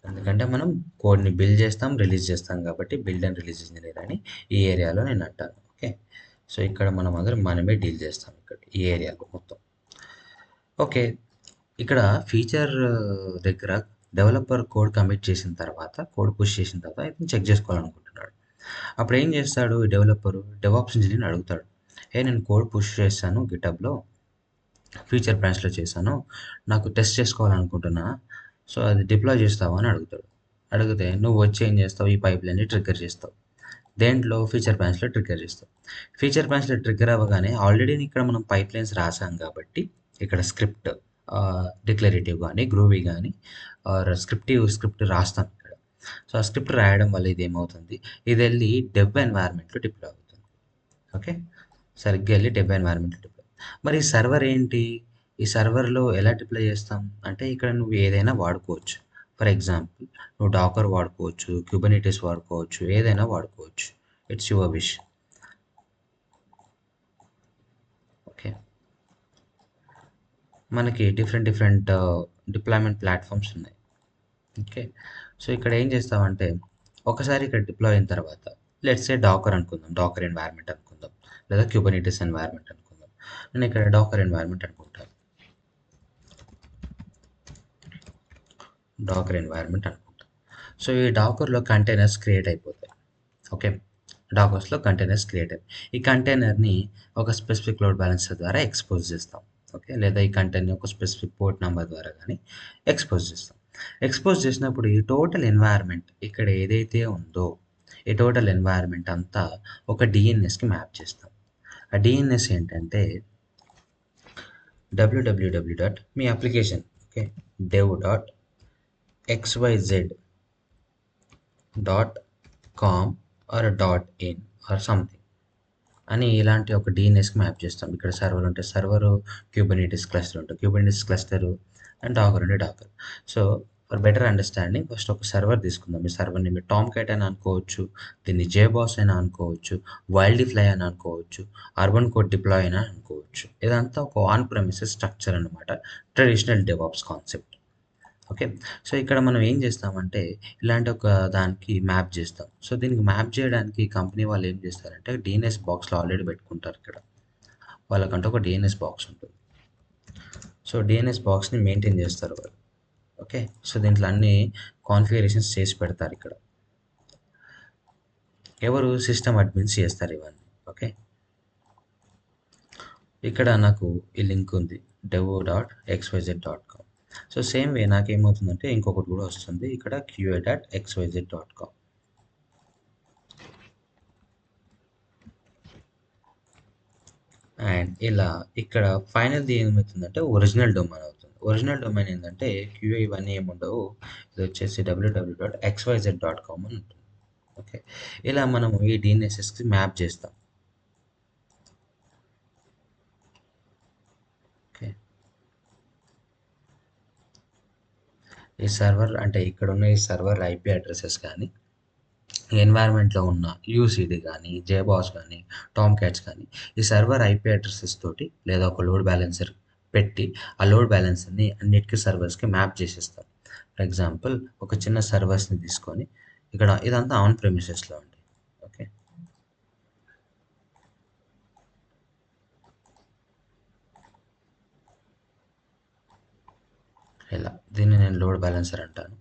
ఎందుకంటే మనం కోడ్ని బిల్డ్ చేస్తాం, రిలీజ్ చేస్తాం కాబట్టి బిల్డ్ అండ్ రిలీజ్ ఇంజనీర్ అని ఈ ఏరియాలో నేను అంటాను. ఓకే, సో ఇక్కడ మనం అందరం మనమే డీల్ చేస్తాం ఇక్కడ ఈ ఏరియాలో మొత్తం. ఓకే, ఇక్కడ ఫీచర్ దగ్గర డెవలపర్ కోడ్ కమిట్ చేసిన తర్వాత, కోడ్ పుష్ చేసిన తర్వాత అయితే చెక్ చేసుకోవాలనుకుంటున్నాడు. అప్పుడు ఏం చేస్తాడు ఈ డెవలపరు, డెవాప్స్ ఇంజనీర్ని అడుగుతాడు, నేను కోడ్ పుష్ చేశాను గిటబ్లో, ఫీచర్ బ్రాంచ్లో చేశాను, నాకు టెస్ట్ చేసుకోవాలనుకుంటున్నా, సో అది డిప్లాయ్ చేస్తావా అని అడుగుతాడు. అడిగితే నువ్వు వచ్చి ఏం చేస్తావు, ఈ పైప్లైన్ని ట్రిగ్గర్ చేస్తావు. దేంట్లో, ఫీచర్ బ్రాంచ్లో ట్రిగ్గర్ చేస్తాం. ఫీచర్ బ్రాంచ్లో ట్రిగ్గర్ అవ్వగానే ఆల్రెడీ ఇక్కడ మనం పైప్లైన్స్ రాసాం కాబట్టి ఇక్కడ స్క్రిప్ట్ డిక్లరేటివ్ కానీ గ్రూవీ కానీ ఆర్ స్క్రిప్ట్ రాస్తాం ఇక్కడ. సో ఆ స్క్రిప్ట్ రాయడం వల్ల ఇది ఏమవుతుంది, ఇది వెళ్ళి డెవ్ ఎన్వైర్న్మెంట్లో డిప్లాయ్ అవుతుంది. ఓకే, సరిగ్గా వెళ్ళి డెవ్ ఎన్వైర్న్మెంట్లో డిప్లాయ్. మరి ఈ సర్వర్ ఏంటి, ఈ సర్వర్లో ఎలా డిప్లాయ్ చేస్తాం అంటే ఇక్కడ నువ్వు ఏదైనా వాడుకోవచ్చు. ఫర్ ఎగ్జాంపుల్ నువ్వు డాకర్ వాడుకోవచ్చు, క్యూబర్నెటిస్ వాడుకోవచ్చు, ఏదైనా వాడుకోవచ్చు, ఇట్స్ యువర్ విష్. ఓకే, మనకి డిఫరెంట్ డిప్లాయ్మెంట్ ప్లాట్ఫామ్స్ ఉన్నాయి. ఓకే, సో ఇక్కడ ఏం చేస్తామంటే ఒకసారి ఇక్కడ డిప్లాయ్ అయిన తర్వాత లెట్స్ సే డాకర్ అనుకుందాం, డాకర్ ఎన్వైర్న్మెంట్ అనుకుందాం, లేదా క్యూబర్నెటిస్ ఎన్వైర్న్మెంట్ అనుకుందాం. నేను ఇక్కడ డాకర్ ఎన్వైర్న్మెంట్ అనుకుంటాను, డాకర్ ఎన్వైర్న్మెంట్ అనుకుంటాను. సో ఈ డాకర్లో కంటైనర్స్ క్రియేట్ అయిపోతాయి. ఓకే, డాకర్స్లో కంటైనర్స్ క్రియేట్ అయ్యాయి. ఈ కంటైనర్ని ఒక స్పెసిఫిక్ లోడ్ బ్యాలెన్సర్ ద్వారా ఎక్స్పోజ్ చేస్తాం. ఓకే, లేదా ఈ కంటైనర్ ఒక స్పెసిఫిక్ పోర్ట్ నెంబర్ ద్వారా కానీ ఎక్స్పోజ్ చేస్తాం. ఎక్స్పోజ్ చేసినప్పుడు ఈ టోటల్ ఎన్వైర్న్మెంట్ ఇక్కడ ఏదైతే ఉందో ఈ టోటల్ ఎన్వైర్న్మెంట్ అంతా ఒక డిఎన్ఎస్కి మ్యాప్ చేస్తాం. ఆ డిఎన్ఎస్ ఏంటంటే www డాట్ మీ application, okay, dev dot xyz dot com or dot in or something అని ఇలాంటి ఒక డిఎన్ఎస్కి మ్యాప్ చేస్తాం. ఇక్కడ సర్వర్ ఉంటే సర్వరు, క్యూబర్నెటిస్ క్లస్టర్ ఉంటుంది, క్యూబర్నెటిస్ క్లస్టరు, అండ్ డాకర్ ఉంటే Docker. So for better understanding first ఒక సర్వర్ తీసుకుందాం. ఈ సర్వర్‌ని మీరు టామ్ క్యాట్ అని అనుకోవచ్చు. దీన్ని జేబాస్ అని అనుకోవచ్చు. వైల్డ్‌ఫ్లై అని అనుకోవచ్చు. అర్బన్ కోడ్ డిప్లాయ్ అని అనుకోవచ్చు. ఇదంతా ఒక ఆన్ ప్రెమిసెస్ స్ట్రక్చర్ అనమాట. Traditional DevOps concept. Okay. So, ఇక్కడ మనం ఏం చేస్తామంటే ఇలాంటి ఒక దానికి మ్యాప్ చేస్తాం. సో, దీనికి మ్యాప్ చేయడానికి కంపెనీ వాళ్ళు ఏం చేస్తారంటే డీఎన్ఎస్ బాక్స్‌లో ఆల్రెడీ పెట్టుకుంటారు ఇక్కడ. వాళ్ళకంటూ ఒక డీఎన్ఎస్ బాక్స్ ఉంటుంది. సో, డీఎన్ఎస్ బాక్స్‌ని మెయింటైన్ చేస్తారు వాళ్ళు. ఓకే. సో, దీంట్లో అన్ని కాన్ఫిగరేషన్స్ చేసి పెడతారు ఇక్కడ. ఎవరు? సిస్టమ్ అడ్మిన్స్ చేస్తారు ఇవన్నీ. ఓకే. ఇక్కడ నాకు ఈ లింక్ ఉంది. devo.xyz.com. సో, సేమ్ వే నాకేమవుతుందంటే ఇంకొకటి కూడా వస్తుంది. ఇక్కడ qa.xyz.com. అండ్ ఇలా ఇక్కడ ఫైనల్‌ది ఏమవుతుందంటే ఒరిజినల్ డొమైన్ అవుతుంది. ఒరిజినల్ డొమైన్ ఏందంటే క్యూఏ ఇవన్నీ ఏముండవు. ఇదొచ్చేసి www.xyz.com అని ఉంటుంది. ఓకే. ఇలా మనము ఈ డీఎన్ఎస్ఎస్‌కి మ్యాప్ చేస్తాం. ఓకే. ఈ సర్వర్ అంటే ఇక్కడున్న ఈ సర్వర్ ఐపీ అడ్రెసెస్ కానీ, ఎన్వైర్న్మెంట్‌లో ఉన్న యూసీడీ కానీ, జేబాస్ కానీ, టామ్ క్యాట్స్ కానీ, ఈ సర్వర్ ఐపీ అడ్రెసెస్ తోటి లేదా ఒక లోడ్ బ్యాలెన్సర్ పెట్టి, ఆ లోడ్ బ్యాలెన్సర్‌ని అన్నిటికి సర్వర్స్‌కి మ్యాప్ చేసేస్తాం. ఫర్ ఎగ్జాంపుల్ ఒక చిన్న సర్వర్స్‌ని తీసుకొని ఇక్కడ ఇదంతా ఆన్ ప్రెమిసెస్‌లో అండి. ఓకే. ఇలా దీన్ని నేను లోడ్ బ్యాలెన్సర్ అంటాను.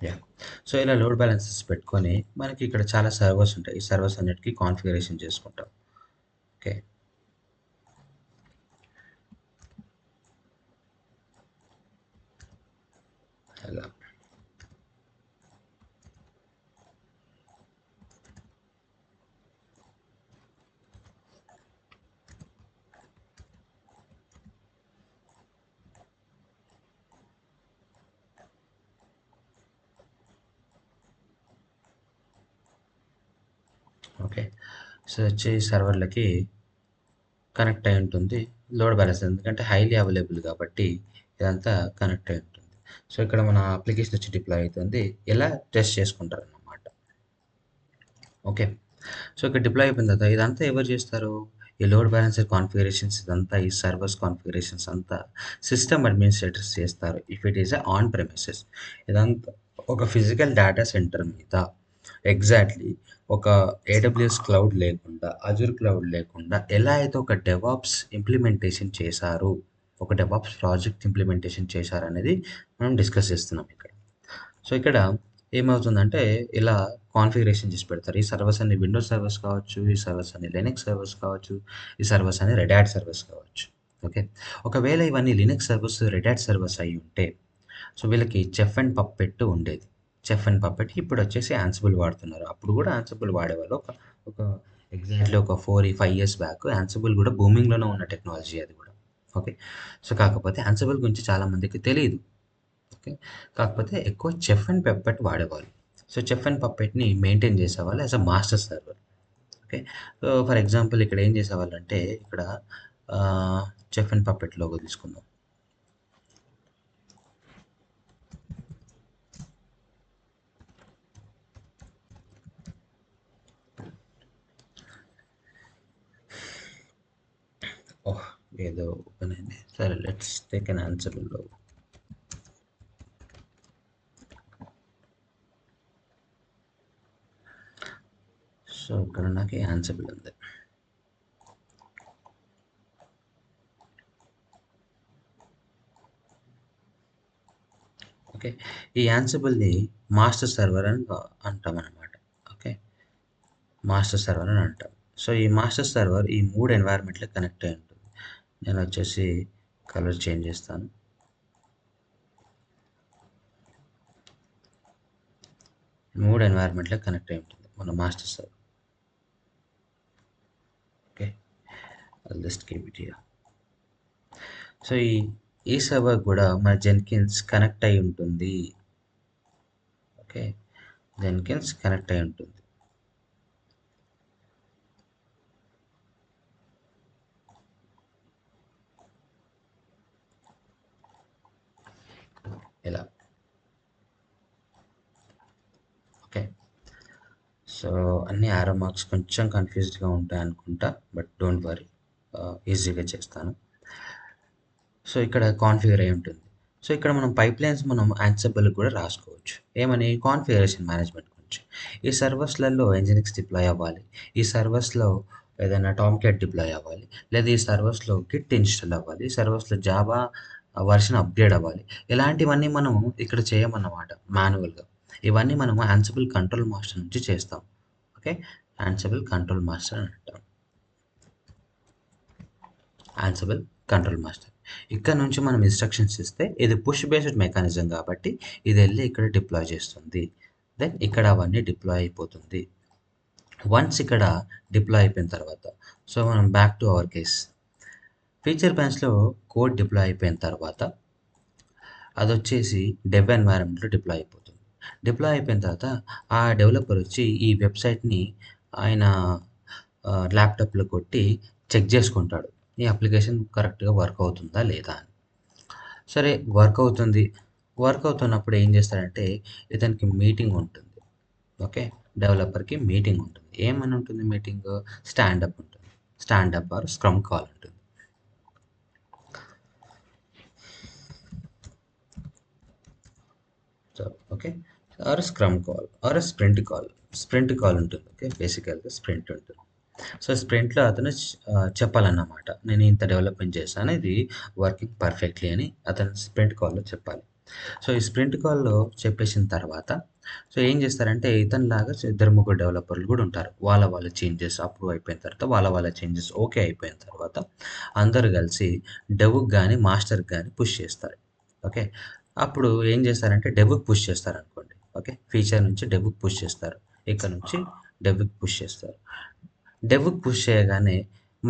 యాహ్! సో, ఇలా లోడ్ బ్యాలెన్సర్స్ పెట్టుకొని మనకి ఇక్కడ చాలా సర్వర్స్ ఉంటాయి. ఈ సర్వర్స్ అన్నిటికి కాన్ఫిగరేషన్ చేసుకుంటాం. ఓకే. అలా. ఓకే. సో, వచ్చి సర్వర్‌లకి కనెక్ట్ అయి ఉంటుంది. లోడ్ బ్యాలెన్సర్ ఎందుకంటే హైలీ అవైలబుల్ కాబట్టి ఇదంతా కనెక్ట్ అయి ఉంటుంది. సో, ఇక్కడ మన అప్లికేషన్ వచ్చి డిప్లాయ్ అవుతుంది. ఇలా టెస్ట్ చేసుకుంటారన్నమాట. ఓకే. సో, ఇక్కడ డిప్లాయ్ అయిపోయిన తర్వాత ఇదంతా ఎవరు చేస్తారు? ఈ లోడ్ బ్యాలెన్సర్ కాన్ఫిగరేషన్స్ ఇదంతా ఈ సర్వర్స్ కాన్ఫిగరేషన్స్ అంతా సిస్టమ్ అడ్మినిస్ట్రేటర్స్ చేస్తారు. If it is a on premises. ఇదంతా ఒక ఫిజికల్ డేటా సెంటర్ మీద ఎగ్జాక్ట్‌లీ ఒక ఏడబ్ల్యూఎస్ క్లౌడ్ లేకుండా, అజూర్ క్లౌడ్ లేకుండా ఎలా అయితే ఒక డెవాప్స్ ఇంప్లిమెంటేషన్ చేశారు, ఒక డెవాప్స్ ప్రాజెక్ట్ ఇంప్లిమెంటేషన్ చేశారనేది మనం డిస్కస్ చేస్తున్నాం ఇక్కడ. సో, ఇక్కడ ఏమవుతుందంటే ఇలా కాన్ఫిగరేషన్ చేసి పెడతారు. ఈ సర్వర్స్ అన్ని విండోస్ సర్వర్స్ కావచ్చు, ఈ సర్వర్స్ అన్ని లినక్స్ సర్వర్స్ కావచ్చు, ఈ సర్వర్స్ అన్ని రెడ్ హాట్ సర్వర్స్ కావచ్చు. ఓకే. ఒకవేళ ఇవన్నీ Linux servers, red hot servers అయ్యి ఉంటే, సో, వీళ్ళకి చెఫ్ అండ్ పప్పెట్ ఉండేది. చెఫ్ అండ్ పప్పెట్ ఇప్పుడొచ్చేసి యాన్సిబుల్ వాడుతున్నారు. అప్పుడు కూడా యాన్సిబుల్ వాడేవాళ్ళు. ఒక ఎగ్జాక్ట్‌లీ ఒక 5 ఇయర్స్ బ్యాక్ యాన్సిబుల్ కూడా బూమింగ్‌లోనే ఉన్న టెక్నాలజీ అది కూడా. ఓకే. సో, కాకపోతే యాన్సిబుల్ గురించి చాలా మందికి తెలీదు. ఓకే. కాకపోతే ఎక్కువ చెఫ్ అండ్ పెప్పెట్ వాడేవాళ్ళు. సో, చెఫ్ అండ్ పప్పెట్‌ని మెయింటైన్ చేసేవాళ్ళు as a master server. Okay. So, for example ఇక్కడ ఏం చేసేవాళ్ళంటే ఇక్కడ ఆహ్, చెఫ్ అండ్ పప్పెట్ లోగో తీసుకుందాం. ఓహ్! ఏదో ఓపెన్ అయింది. సరే let's take an Ansible logo. So, ఇక్కడ నాకు ఆన్సరబుల్ ఉంది. ఓకే. ఈ యాన్సిబుల్‌ని మాస్టర్ సర్వర్ అని అంటామనమాట. ఓకే. మాస్టర్ సర్వర్ అని అంటాం. సో, ఈ మాస్టర్ సర్వర్ ఈ 3 ఎన్వైర్‌మెంట్‌లకి కనెక్ట్ అయి ఉంటుంది. నేనొచ్చేసి కలర్ చేంజ్ చేస్తాను. 3 ఎన్వైర్‌మెంట్‌లకి కనెక్ట్ అయి ఉంటుంది మన master server. Okay. Just keep it here. So ఈ సర్వర్ కూడా మన జెన్కిన్స్ కనెక్ట్ అయి ఉంటుంది. ఓకే, జెన్కిన్స్ కనెక్ట్ అయి ఉంటుంది. ఇలా. ఓకే, సో అన్ని యారో మార్క్స్ కొంచెం కన్ఫ్యూజ్డ్గా ఉంటాయి అనుకుంటా, బట్ డోంట్ వరీ, ఈజీగా చేస్తాను. సో ఇక్కడ కాన్ఫిగర్ అయి ఉంటుంది. సో ఇక్కడ మనం పైప్లైన్స్ మనం యాన్సిబుల్ కూడా రాసుకోవచ్చు. ఏమని? కాన్ఫిగరేషన్ మేనేజ్మెంట్ గురించి. ఈ సర్వర్స్లలో ఎంజినిక్స్ డిప్లాయ్ అవ్వాలి, ఈ సర్వర్స్లో ఏదైనా టామ్క్యాట్ డిప్లాయ్ అవ్వాలి, లేదా ఈ సర్వర్స్లో గిట్ ఇన్స్టాల్ అవ్వాలి, ఈ సర్వర్స్లో జావా వర్షన్ అప్గ్రేడ్ అవ్వాలి. ఇలాంటివన్నీ మనం ఇక్కడ చేయమన్నమాట మాన్యువల్గా. ఇవన్నీ మనం యాన్సిబుల్ కంట్రోల్ మాస్టర్ నుంచి చేస్తాం. ఓకే, యాన్సిబుల్ కంట్రోల్ మాస్టర్ అని అంటాం. Ansible control master. ఇక్కడ నుంచి మనం ఇన్స్ట్రక్షన్స్ ఇస్తే ఇది పుష్ బేస్డ్ మెకానిజం కాబట్టి ఇది వెళ్ళి ఇక్కడ డిప్లాయ్ చేస్తుంది. దెన్ ఇక్కడ అవన్నీ డిప్లాయ్ అయిపోతుంది. వన్స్ ఇక్కడ డిప్లాయ్ అయిపోయిన తర్వాత, సో మనం back to our case. Feature బ్రాంచ్లో కోడ్ డిప్లాయ్ అయిపోయిన తర్వాత అది వచ్చేసి డెవ్ ఎన్వైరన్మెంట్లో డిప్లాయ్ అయిపోతుంది. డిప్లాయ్ అయిపోయిన తర్వాత ఆ డెవలపర్ వచ్చి ఈ వెబ్సైట్ని ఆయన ల్యాప్టాప్లో కొట్టి చెక్ చేసుకుంటాడు, ఈ అప్లికేషన్ కరెక్ట్గా వర్క్ అవుతుందా లేదా అని. సరే, వర్క్ అవుతుంది. వర్క్ అవుతున్నప్పుడు ఏం చేస్తాడంటే ఇతనికి మీటింగ్ ఉంటుంది. ఓకే, డెవలపర్కి మీటింగ్ ఉంటుంది. ఏమని ఉంటుంది మీటింగ్? స్టాండప్ ఉంటుంది. స్టాండప్ ఆర్ స్క్రమ్ కాల్ ఉంటుంది. So okay, or scrum call or sprint call. Sprint call ఉంటుంది. ఓకే, బేసికల్గా స్ప్రింట్ ఉంటుంది. సో స్ప్రింట్లో అతను చెప్పాలన్నమాట, నేను ఇంత డెవలప్మెంట్ చేశాను, ఇది వర్కింగ్ పర్ఫెక్ట్లీ అని అతను స్ప్రింట్ కాల్లో చెప్పాలి. సో ఈ స్ప్రింట్ కాల్లో చెప్పేసిన తర్వాత సో ఏం చేస్తారంటే ఇతనిలాగా ఇద్దరు ముగ్గురు డెవలపర్లు కూడా ఉంటారు. వాళ్ళ చేంజెస్ అప్రూవ్ అయిపోయిన తర్వాత, వాళ్ళ చేంజెస్ ఓకే అయిపోయిన తర్వాత అందరూ కలిసి డెవ్కి కానీ మాస్టర్కి కానీ పుష్ చేస్తారు. ఓకే, అప్పుడు ఏం చేస్తారంటే డెవ్కి పుష్ చేస్తారు అనుకోండి. ఓకే, ఫీచర్ నుంచి డెవ్కి పుష్ చేస్తారు, ఇక్కడ నుంచి డెవ్కి పుష్ చేస్తారు. డెవ్కి పుష్ చేయగానే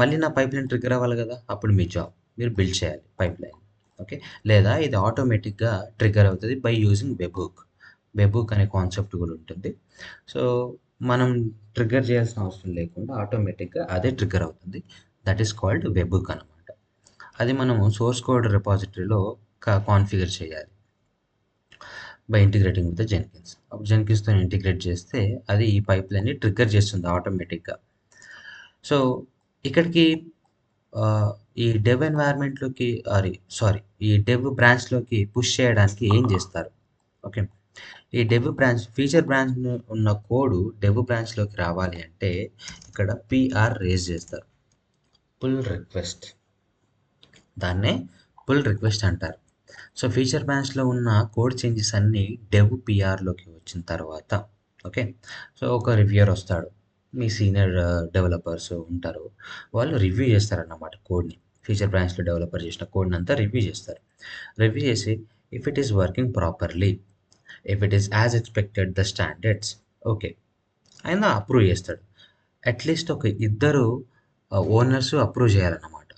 మళ్ళీ నా పైప్లైన్ ట్రిగ్గర్ అవ్వాలి కదా, అప్పుడు మీ జాబ్ మీరు బిల్డ్ చేయాలి పైప్లైన్. ఓకే, లేదా ఇది ఆటోమేటిక్గా ట్రిగ్గర్ అవుతుంది బై యూజింగ్ వెబ్హుక్. వెబ్హుక్ అనే కాన్సెప్ట్ కూడా ఉంటుంది. సో మనం ట్రిగ్గర్ చేయాల్సిన అవసరం లేకుండా ఆటోమేటిక్గా అదే ట్రిగ్గర్ అవుతుంది. దట్ ఈస్ కాల్డ్ వెబ్హుక్ అనమాట. అది మనము సోర్స్ కోడ్ రిపాజిటరీలో కాన్ఫిగర్ చేయాలి బై ఇంటిగ్రేటింగ్ విత్ జెన్కిన్స్. అప్పుడు జెన్కిన్స్తో ఇంటిగ్రేట్ చేస్తే అది ఈ పైప్లైన్ని ట్రిగ్గర్ చేస్తుంది ఆటోమేటిక్గా. సో ఇక్కడికి ఈ డెవ్ ఎన్వైర్న్మెంట్లోకి ఈ డెవ్ బ్రాంచ్లోకి పుష్ చేయడానికి ఏం చేస్తారు? ఓకే, ఈ డెవ్ బ్రాంచ్ ఫీచర్ బ్రాంచ్ ఉన్న కోడ్ డెవ్ బ్రాంచ్లోకి రావాలి అంటే ఇక్కడ పిఆర్ రేజ్ చేస్తారు, పుల్ రిక్వెస్ట్. దాన్నే పుల్ రిక్వెస్ట్ అంటారు. సో ఫీచర్ బ్రాంచ్లో ఉన్న కోడ్ చేంజెస్ అన్నీ డెవ్ పిఆర్లోకి వచ్చిన తర్వాత ఓకే, సో ఒక రివ్యూయర్ వస్తాడు, మీ సీనియర్ డెవలపర్స్ ఉంటారు, వాళ్ళు రివ్యూ చేస్తారన్నమాట కోడ్ని. ఫీచర్ బ్రాంచ్లో డెవలపర్ చేసిన కోడ్ని అంతా రివ్యూ చేస్తారు. రివ్యూ చేసి if it is working properly, if it is as expected the standards, okay ఆయన అప్రూవ్ చేస్తాడు. అట్లీస్ట్ ఒక ఇద్దరు ఓనర్స్ అప్రూవ్ చేయాలన్నమాట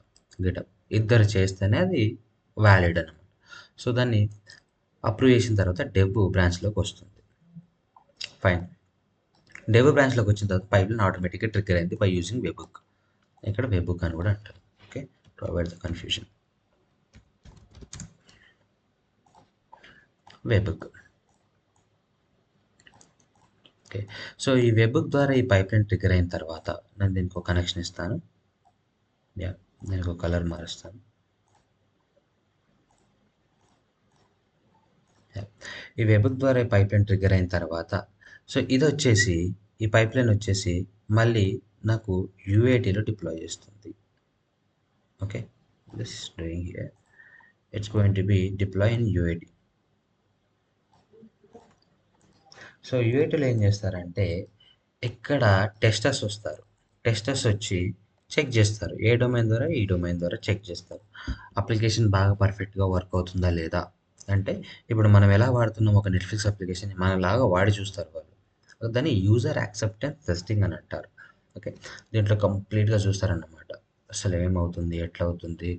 గిటప్. ఇద్దరు చేస్తేనే అది వ్యాలిడ్ అనమాట. సో దాన్ని అప్రూవ్ చేసిన తర్వాత డెవ్ బ్రాంచ్లోకి వస్తుంది. ఫైన్, డెవ్ బ్రాంచ్లోకి వచ్చిన తర్వాత పైప్లైన్ ఆటోమేటిక్గా ట్రిగ్గర్ అయింది బై యూజింగ్ వెబ్హుక్. ఇక్కడ వెబ్హుక్ అని కూడా అంటారు. Okay, to avoid the confusion. Webhook. Okay, so ఈ వెబ్హుక్ ద్వారా ఈ పైప్లైన్ ట్రిగ్గర్ అయిన తర్వాత నేను దీనికి ఒక కనెక్షన్ ఇస్తాను. దీనికి ఒక కలర్ మారుస్తాను. ఈ వెబ్హుక్ ద్వారా ఈ పైప్లైన్ ట్రిగ్గర్ అయిన తర్వాత సో ఇది వచ్చేసి ఈ పైప్లైన్ వచ్చేసి మళ్ళీ నాకు యూఏటీలో డిప్లాయ్ చేస్తుంది. Okay, this is doing here, it's going to be deploy in UAT. So యూఐటీలో ఏం చేస్తారంటే ఇక్కడ టెస్టర్స్ వస్తారు. టెస్టర్స్ వచ్చి చెక్ చేస్తారు, ఏ డొమైన్ ద్వారా ఈ డొమైన్ ద్వారా చెక్ చేస్తారు అప్లికేషన్ బాగా పర్ఫెక్ట్గా వర్క్ అవుతుందా లేదా. అంటే ఇప్పుడు మనం ఎలా వాడుతున్నాం ఒక నెట్ఫ్లిక్స్ అప్లికేషన్ మనలాగా వాడి చూస్తారు వాళ్ళు. దాన్ని యూజర్ యాక్సెప్టెన్స్ టెస్టింగ్ అని అంటారు. ఓకే, దీంట్లో కంప్లీట్గా చూస్తారన్నమాట. అసలు ఏమవుతుంది? ఎట్లా అవుతుంది?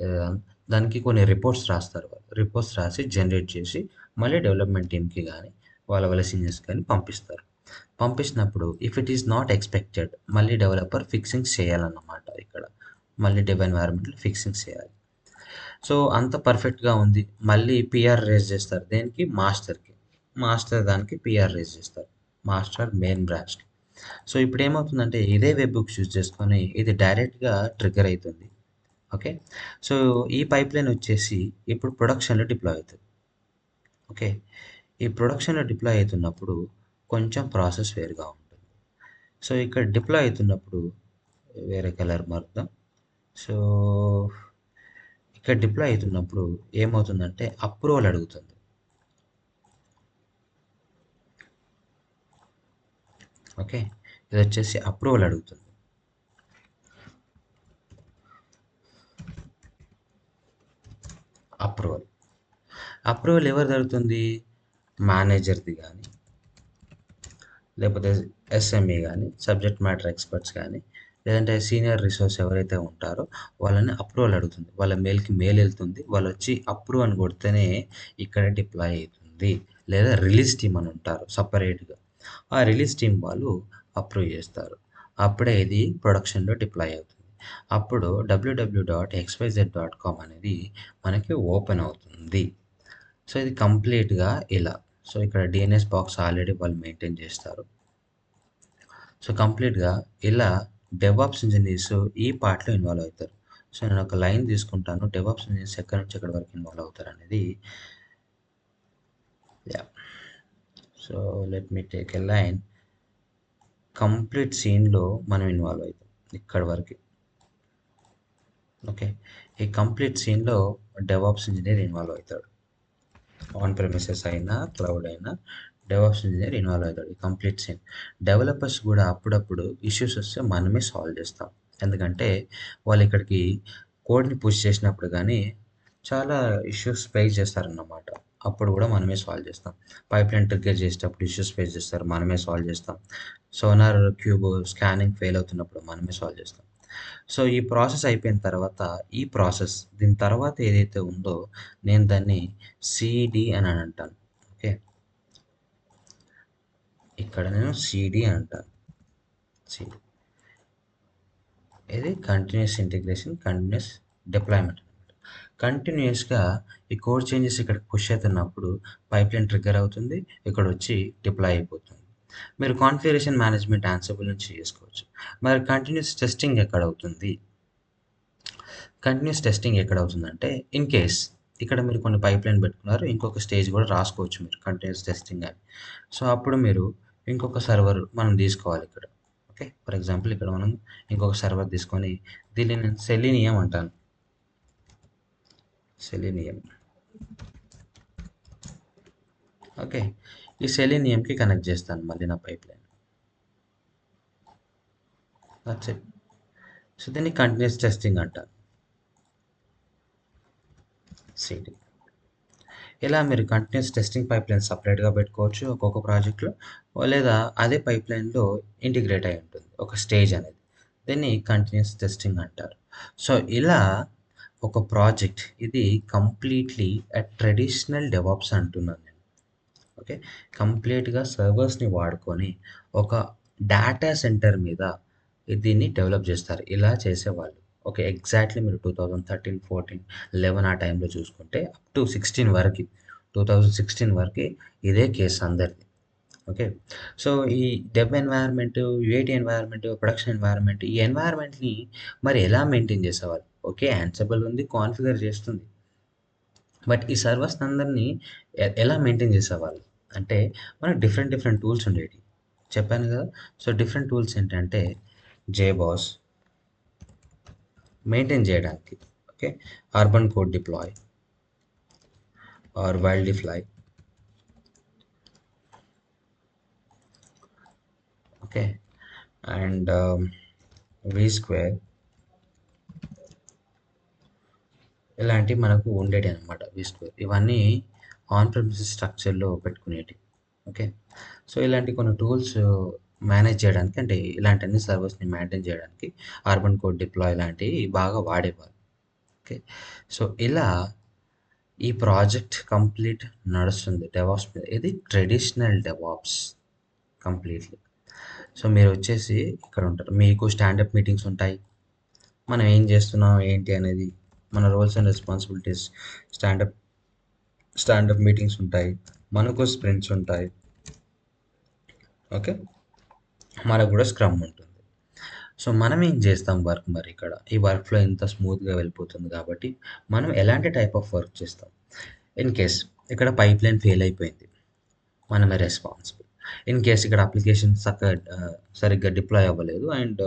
ఆహ్, దానికి కొన్ని రిపోర్ట్స్ రాస్తారు వాళ్ళు. రిపోర్ట్స్ రాసి జనరేట్ చేసి మళ్ళీ డెవలప్‌మెంట్ టీమ్‌కి గానీ, వాళ్ళ సీనియర్స్‌కి గానీ పంపిస్తారు. పంపించినప్పుడు if it is not expected మళ్ళీ డెవలపర్ ఫిక్సింగ్స్ చేయాలన్నమాట ఇక్కడ. మళ్ళీ డెవ్ ఎన్వైర్న్‌మెంట్‌లో ఫిక్సింగ్స్ చేయాలి. సో, అంత పర్ఫెక్ట్‌గా ఉంది. మళ్ళీ పీఆర్ రైజ్ చేస్తారు. దేనికి? మాస్టర్‌కి. మాస్టర్ దానికి పీఆర్ రైజ్ చేస్తారు. మాస్టర్ మెయిన్ బ్రాంచ్‌కి. సో, ఇప్పుడేమవుతుందంటే ఇదే వెబ్ బుక్స్ యూజ్ చేసుకొని ఇది డైరెక్ట్‌గా ట్రిగ్గర్ అయితుంది. ఓకే. సో, ఈ పైప్‌లైన్ వచ్చేసి ఇప్పుడు ప్రొడక్షన్‌లో డిప్లాయ్ అవుతది. ఓకే. ఈ ప్రొడక్షన్‌లో డిప్లాయ్ అయితున్నప్పుడు కొంచెం ప్రాసెస్ వేరుగా ఉంటుంది. సో, ఇక్కడ డిప్లాయ్ అయితున్నప్పుడు వేరే కలర్ మారుద్దాం. సో, ఇక్కడ డిప్లాయ్ అయితున్నప్పుడు ఏమవుతుందంటే అప్రూవల్ అడుగుతుంది. ఓకే. ఇదొచ్చేసి అప్రూవల్ అడుగుతుంది. అప్రూవల్. అప్రూవల్ ఎవరిది అడుగుతుంది? మేనేజర్‌ది గానీ, లేకపోతే ఎస్ఎంఈ గానీ, సబ్జెక్ట్ మ్యాటర్ ఎక్స్‌పర్ట్స్ గానీ, లేదంటే సీనియర్ రిసోర్స్ ఎవరైతే ఉంటారో వాళ్ళని అప్రూవల్ అడుగుతుంది. వాళ్ళ మెయిల్‌కి మెయిల్ ఎళ్తుంది. వాళ్ళొచ్చి అప్రూవ్ అని కొడితేనే ఇక్కడ డిప్లాయ్ అయితుంది. లేదా రిలీజ్ టీమ్ అని ఉంటారు సెపరేట్‌గా. ఆ రిలీజ్ టీమ్ వాళ్ళు అప్రూవ్ చేస్తారు. అప్పుడే ఇది ప్రొడక్షన్‌లో డిప్లాయ్ అవుతుంది. అప్పుడు www.xyz.com అనేది మనకి ఓపెన్ అవుతుంది. సో, ఇది కంప్లీట్‌గా ఇలా. సో, ఇక్కడ డీఎన్ఎస్ బాక్స్ ఆల్రెడీ వాళ్ళు మెయింటైన్ చేస్తారు. సో, కంప్లీట్‌గా ఇలా డెవాప్స్ ఇంజినీర్స్ ఈ పార్ట్‌లో ఇన్వాల్వ్ అవుతారు. సో, నేను ఒక లైన్ తీసుకుంటాను. డెవాప్స్ ఇంజినీర్స్ ఎక్కడి నుంచి ఎక్కడి వరకు ఇన్వాల్వ్ అవుతారనేది. Yeah! So, let me take a line. Complete సీన్‌లో మనం ఇన్వాల్వ్ అయితాం. ఇక్కడి వరకి. ఓకే. ఈ కంప్లీట్ సీన్‌లో డెవాప్స్ ఇంజినీర్ ఇన్వాల్వ్ అవుతాడు. ఆన్ ప్రెమిసెస్ అయినా, క్లౌడ్ అయినా డెవాప్స్ ఇంజినీర్ ఇన్వాల్వ్ అవుతాడు. ఈ కంప్లీట్ సీన్. డెవలపర్స్ కూడా అప్పుడప్పుడు ఇష్యూస్ వస్తే మనమే సాల్వ్ చేస్తాం. ఎందుకంటే వాళ్ళు ఇక్కడికి కోడ్‌ని పుష్ చేసినప్పుడు గానీ చాలా ఇష్యూస్ ఫేస్ చేస్తారన్నమాట. అప్పుడు కూడా మనమే సాల్వ్ చేస్తాం. పైప్‌లైన్ ట్రిగ్గర్ చేసేటప్పుడు ఇష్యూస్ ఫేస్ చేస్తారు. మనమే సాల్వ్ చేస్తాం. సోనార్ క్యూబ్ స్కానింగ్ ఫెయిల్ అవుతున్నప్పుడు మనమే సాల్వ్ చేస్తాం. సో, ఈ ప్రాసెస్ అయిపోయిన తర్వాత ఈ ప్రాసెస్ దీని తర్వాత ఏదైతే ఉందో నేను దాన్ని సీడీ అని అంటాను. ఓకే. ఇక్కడ నేను సీడీ అంటాను. సీడీ. ఇది కంటిన్యూయస్ ఇంటిగ్రేషన్, కంటిన్యూయస్ డిప్లాయ్‌మెంట్. కంటిన్యూయస్‌గా ఈ కోడ్ చేంజెస్ ఇక్కడికి పుష్ అవుతున్నప్పుడు పైప్‌లైన్ ట్రిగ్గర్ అవుతుంది. ఇక్కడొచ్చి డిప్లాయ్ అయిపోతుంది. మీరు కాన్ఫిగరేషన్ మేనేజ్మెంట్ యాన్సిబుల్ నుంచి చేసుకోవచ్చు. మరి కంటిన్యూయస్ టెస్టింగ్ ఎక్కడవుతుంది? కంటిన్యూయస్ టెస్టింగ్ ఎక్కడవుతుందంటే ఇన్ కేస్ ఇక్కడ మీరు కొన్ని పైప్‌లైన్ పెట్టుకున్నారు. ఇంకొక స్టేజ్ కూడా రాసుకోవచ్చు మీరు కంటిన్యూయస్ టెస్టింగ్ అని. సో, అప్పుడు మీరు ఇంకొక సర్వర్ మనం తీసుకోవాలి ఇక్కడ. ఓకే. ఫర్ ఎగ్జాంపుల్ ఇక్కడ మనం ఇంకొక సర్వర్ తీసుకొని దీన్ని నేను సెలీనియం అంటాను. సెలీనియం. ఓకే. ఈ సెలీనియంకి కనెక్ట్ చేస్తాను మళ్ళీ నా పైప్‌లైన్. That's it. సో, దీన్ని కంటిన్యూయస్ టెస్టింగ్ అంటారు. సీడీ. ఇలా మీరు కంటిన్యూయస్ టెస్టింగ్ పైప్‌లైన్ సెపరేట్‌గా పెట్టుకోవచ్చు ఒక్కొక్క ప్రాజెక్ట్‌లో. లేదా అదే పైప్‌లైన్‌లో ఇంటిగ్రేట్ అయి ఉంటుంది. ఒక స్టేజ్ అనేది. దీన్ని కంటిన్యూయస్ టెస్టింగ్ అంటారు. సో, ఇలా ఒక ప్రాజెక్ట్ ఇది కంప్లీట్‌లీ ట్రెడిషనల్ డెవాప్స్ అంటున్నాను నేను. ఓకే. కంప్లీట్‌గా సర్వర్స్‌ని వాడుకొని ఒక డేటా సెంటర్ మీద దీన్ని డెవలప్ చేస్తారు. ఇలా చేసేవాళ్ళు. ఓకే. ఎగ్జాక్ట్‌లీ మీరు 2013, 14, 11 ఆ టైంలో చూసుకుంటే అప్ టు 16 వరకి 2016 వరకి ఇదే కేస్ అందరిది. ఓకే. సో, ఈ dev environment, UAT environment, production environment ఈ ఎన్వైర్న్‌మెంట్‌ని మరి ఎలా మెయింటైన్ చేసేవాళ్ళు? ఓకే. యాన్సిబుల్ ఉంది. కాన్ఫిగర్ చేస్తుంది. బట్ ఈ సర్వర్స్ అందరినీ ఎలా మెయింటైన్ చేసేవాళ్ళు? అంటే మనకు డిఫరెంట్ డిఫరెంట్ టూల్స్ ఉండేటివి. చెప్పాను కదా! సో, డిఫరెంట్ టూల్స్ ఏంటంటే జేబాస్ మెయింటైన్ చేయడానికి. Okay. UrbanCode deploy or WildFly. Okay. And WebSphere ఇలాంటివి మనకు ఉండేటివన్నమాట వీస్క్వేర్. ఇవన్నీ ఆన్ ప్రెమిసెస్ స్ట్రక్చర్‌లో పెట్టుకునేటివి. ఓకే. సో, ఇలాంటి కొన్ని టూల్స్ మేనేజ్ చేయడానికి అంటే ఇలాంటి అన్ని సర్వర్స్‌ని మెయింటైన్ చేయడానికి అర్బన్ కోడ్ డిప్లాయ్ లాంటివి బాగా వాడేవారు. ఓకే. సో, ఇలా ఈ ప్రాజెక్ట్ కంప్లీట్ నడుస్తుంది డెవాప్స్ మీద. ఇది ట్రెడిషనల్ డెవాప్స్ కంప్లీట్‌లీ. సో, మీరొచ్చేసి ఇక్కడ ఉంటారు. మీకు స్టాండప్ మీటింగ్స్ ఉంటాయి. మనం ఏం చేస్తున్నాం, ఏంటి అనేది మన roles and responsibilities standup standup meetings ఉంటాయి. మనకు స్ప్రింట్స్ ఉంటాయి. ఓకే. మనకు కూడా స్క్రమ్ ఉంటుంది. సో, మనం ఏం చేస్తాం వర్క్ మరి ఇక్కడ? ఈ వర్క్ ఫ్లో ఇంత స్మూత్‌గా వెళ్ళిపోతుంది కాబట్టి, మనం ఎలాంటి టైప్ ఆఫ్ వర్క్ చేస్తాం? ఇన్ కేస్ ఇక్కడ పైప్‌లైన్ ఫెయిల్ అయిపోయింది. మనమే రెస్పాన్సిబుల్. ఇన్ కేస్ ఇక్కడ అప్లికేషన్ సరిగ్గా డిప్లాయ్ అవ్వలేదు అండ్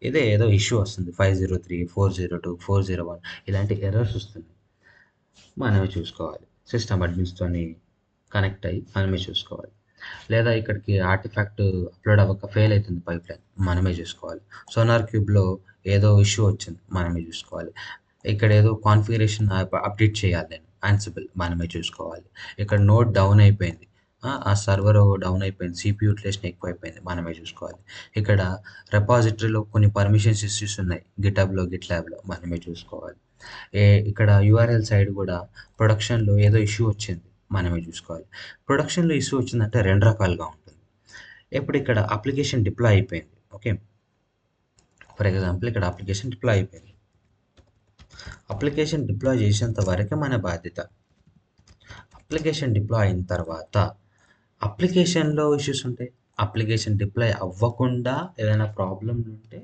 ఇదే ఏదో ఇష్యూ వస్తుంది. 503, 402, 401 ఇలాంటి ఎర్రర్స్ వస్తున్నాయి. మనమే చూసుకోవాలి. సిస్టమ్ అడ్మిన్స్‌తోని కనెక్ట్ అయ్యి మనమే చూసుకోవాలి. లేదా ఇక్కడికి ఆర్టిఫాక్ట్ అప్లోడ్ అవ్వక ఫెయిల్ అవుతుంది పైప్‌లైన్. మనమే చూసుకోవాలి. సోనార్ క్యూబ్‌లో ఏదో ఇష్యూ వచ్చింది. మనమే చూసుకోవాలి. ఇక్కడ ఏదో కాన్ఫిగరేషన్ అప్డేట్ చేయాలి నేను. యాన్సిబుల్ మనమే చూసుకోవాలి. ఇక్కడ నోడ్ డౌన్ అయిపోయింది. ఆ సర్వర్ డౌన్ అయిపోయింది. సీపీయూ యూటిలైజేషన్ ఎక్కువైపోయింది. మనమే చూసుకోవాలి. ఇక్కడ రిపాజిటరీలో కొన్ని పర్మిషన్స్ ఇష్యూస్ ఉన్నాయి. గిటబ్‌లో, గిట్‌ల్యాబ్‌లో మనమే చూసుకోవాలి. ఇక్కడ యూఆర్ఎల్ సైడ్ కూడా ప్రొడక్షన్‌లో ఏదో ఇష్యూ వచ్చింది. మనమే చూసుకోవాలి. ప్రొడక్షన్‌లో ఇష్యూ వచ్చిందంటే 2 రకాలుగా ఉంటుంది. ఇప్పుడు ఇక్కడ అప్లికేషన్ డిప్లాయ్ అయిపోయింది. ఓకే. ఫర్ ఎగ్జాంపుల్ ఇక్కడ అప్లికేషన్ డిప్లాయ్ అయిపోయింది. అప్లికేషన్ డిప్లాయ్ చేసేంత వరకే మన బాధ్యత. అప్లికేషన్ డిప్లాయ్ అయిన తర్వాత అప్లికేషన్‌లో ఇష్యూస్ ఉంటాయి. అప్లికేషన్ డిప్లాయ్ అవ్వకుండా ఏదైనా ప్రాబ్లమ్ ఉంటే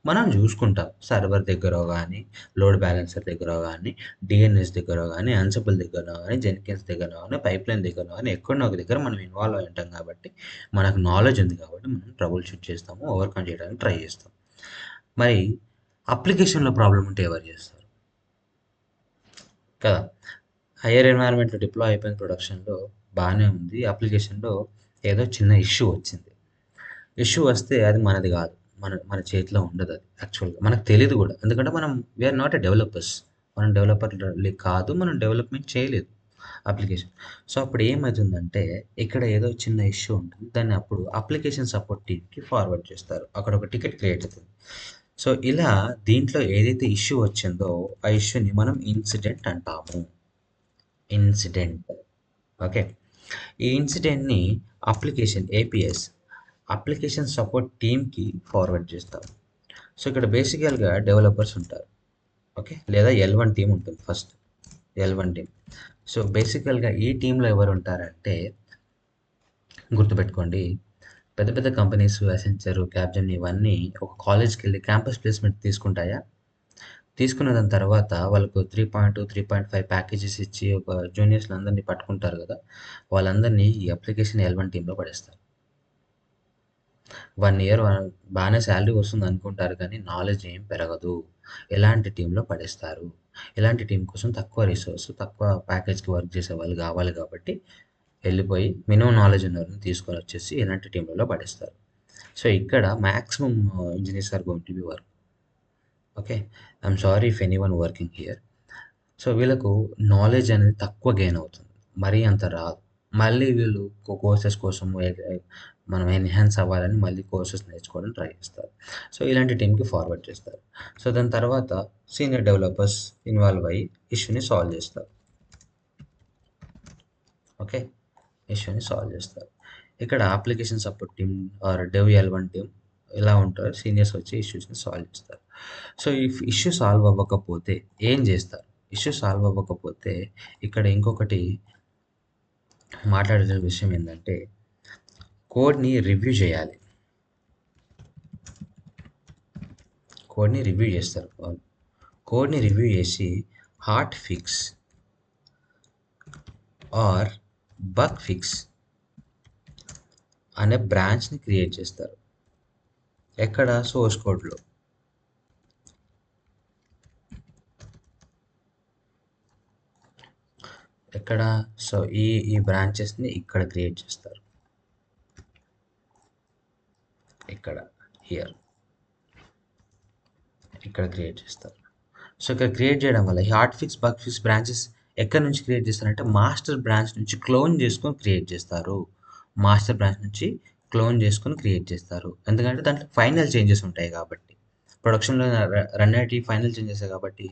మనం చూసుకుంటాం. సర్వర్ దగ్గరో గానీ, లోడ్ బ్యాలెన్సర్ దగ్గరో గానీ, డీఎన్ఎస్ దగ్గరో గానీ, అన్సిబుల్ దగ్గరనో గానీ, జెన్కిన్స్ దగ్గరనో గానీ, పైప్‌లైన్ దగ్గరనో గానీ ఎక్కడనో ఒక దగ్గర మనం ఇన్వాల్వ్ అయి ఉంటాం కాబట్టి, మనకు నాలెడ్జ్ ఉంది కాబట్టి మనం ట్రబుల్ షూట్ చేస్తాము. ఓవర్‌కమ్ చేయడానికి ట్రై చేస్తాం. మరి అప్లికేషన్‌లో ప్రాబ్లమ్ ఉంటే ఎవరు చేస్తారు? కదా! హైయర్ ఎన్వైర్న్‌మెంట్‌లో డిప్లాయ్ అయిపోయిన ప్రొడక్షన్‌లో బానే ఉంది. అప్లికేషన్‌లో ఏదో చిన్న ఇష్యూ వచ్చింది. ఇష్యూ వస్తే అది మనది గాదు. మన మన చేతిలో ఉండదది యాక్చువల్‌గా. మనకు తెలీదు గూడా. ఎందుకంటే మనం ఆర్ నాట్ ఎ డెవలపర్స్. మనం డెవలపర్‌లు కాదు. మనం డెవలప్‌మెంట్ చేయలేదు అప్లికేషన్. సో, అప్పుడు ఏమైతుందంటే ఇక్కడ ఏదో చిన్న ఇష్యూ ఉంటుంది. దాన్ని అప్పుడు అప్లికేషన్ సపోర్ట్ టీమ్‌కి ఫార్వర్డ్ చేస్తారు. అక్కడ ఒక టికెట్ క్రియేట్ అవుతుంది. సో, ఇలా దీంట్లో ఏదైతే ఇష్యూ వచ్చిందో ఆ ఇష్యూని మనం ఇన్సిడెంట్ అంటాము. ఇన్సిడెంట్. ఓకే. ఈ ఇన్సిడెంట్‌ని అప్లికేషన్ ఏపీఎస్ అప్లికేషన్ సపోర్ట్ టీమ్‌కి ఫార్వర్డ్ చేస్తాం. సో, ఇక్కడ బేసికల్‌గా డెవలపర్స్ ఉంటారు. ఓకే. లేదా ఎల్1 టీమ్ ఉంటుంది ఫస్ట్. ఎల్1 టీమ్. సో, బేసికల్‌గా ఈ టీమ్‌లో ఎవరుంటారంటే గుర్తుపెట్టుకోండి. పెద్ద పెద్ద కంపెనీస్ అసెంచర్, క్యాప్‌జెమినీ ఇవన్నీ ఒక కాలేజ్‌కెళ్ళి క్యాంపస్ ప్లేస్‌మెంట్ తీసుకుంటాయా? తీసుకున్న దాని తర్వాత వాళ్ళకు 3.2, 3.5 ప్యాకేజెస్ ఇచ్చి ఒక జూనియర్స్‌లందరిని పట్టుకుంటారు గదా! వాళ్ళందరినీ ఈ అప్లికేషన్ ఎల్1 టీమ్‌లో పడేస్తారు. 1 ఇయర్ బానే సాలరీ వస్తుందనుకుంటారు కానీ నాలెడ్జ్ ఏం పెరగదు. ఎలాంటి టీమ్‌లో పడేస్తారు. ఇలాంటి టీమ్ కోసం తక్కువ రిసోర్స్, తక్కువ ప్యాకేజ్‌కి వర్క్ చేసేవాళ్ళు కావాలి కాబట్టి వెళ్ళిపోయి మినిమమ్ నాలెడ్జ్ ఉన్నవారిని తీసుకొనొచ్చేసి ఇలాంటి టీమ్‌లలో పడేస్తారు. సో, ఇక్కడ maximum engineers are going to be work. Okay. I'm sorry if anyone working here. So, వీళ్ళకు నాలెడ్జ్ అనేది తక్కువ గెయిన్ అవుతుంది. మరీ అంత రాదు. మళ్ళీ వీళ్ళు కోర్సెస్ కోసం మనం ఎన్హాన్స్ అవ్వాలని మళ్ళీ కోర్సెస్ నేర్చుకోవడానికి ట్రై చేస్తారు. సో, ఇలాంటి టీమ్‌కి ఫార్వర్డ్ చేస్తారు. సో, దాని తర్వాత సీనియర్ డెవలపర్స్ ఇన్వాల్వ్ అయ్యి ఇష్యూని సాల్వ్ చేస్తారు. ఓకే. ఇష్యూని సాల్వ్ చేస్తారు. ఇక్కడ application support team or dev L one team ఇలా ఉంటారు. సీనియర్స్ వచ్చి ఇష్యూస్‌ని సాల్వ్ చేస్తారు. సో, ఇఫ్ ఇష్యూ సాల్వ్ అవ్వకపోతే ఏం చేస్తారు? ఇష్యూ సాల్వ్ అవ్వకపోతే ఇక్కడ ఇంకొకటి మాట్లాడాల్సిన విషయం ఏందంటే కోడ్‌ని రివ్యూ చేయాలి. కోడ్‌ని రివ్యూ చేస్తారు వాళ్ళు. కోడ్‌ని రివ్యూ చేసి hot fix or bug fix అనే బ్రాంచ్‌ని క్రియేట్ చేస్తారు. ఎక్కడ? సోర్స్ కోడ్‌లో. ఎక్కడ? సో, ఈ బ్రాంచెస్‌ని ఇక్కడ క్రియేట్ చేస్తారు. ఇక్కడ హియర్. ఇక్కడ క్రియేట్ చేస్తారు. సో, ఇక్కడ క్రియేట్ చేయడం వల్ల ఈ hot fix, bug fix branches ఎక్కడి నుంచి క్రియేట్ చేస్తారంటే మాస్టర్ బ్రాంచ్ నుంచి క్లోన్ చేసుకొని క్రియేట్ చేస్తారు. మాస్టర్ బ్రాంచ్ నుంచి క్లోన్ చేసుకొని క్రియేట్ చేస్తారు. ఎందుకంటే దాంట్లో ఫైనల్ చేంజెస్ ఉంటాయి కాబట్టి. ప్రొడక్షన్‌లో రన్ అయ్యేటివి ఫైనల్ చేంజెసే కాబట్టి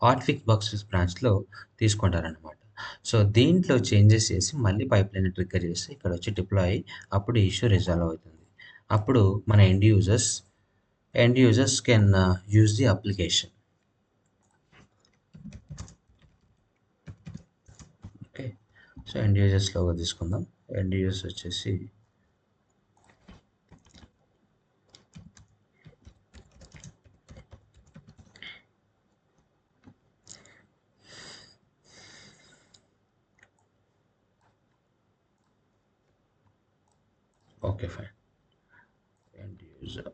హాట్ ఫిక్స్ బాక్సెస్ బ్రాంచ్‌లో తీసుకుంటారనమాట. సో, దీంట్లో చేంజెస్ చేసి మళ్ళీ పైప్‌లైన్‌ని ట్రిగ్గర్ చేసి ఇక్కడొచ్చి డిప్లాయ్ అయ్యి అప్పుడు ఇష్యూ రిజాల్వ్ అవుతుంది. అప్పుడు మన end users can use the application. Okay. So, end యూజర్స్‌లోగా తీసుకుందాం. ఎండ్ యూజర్స్ వచ్చేసి okay. Fine. End user.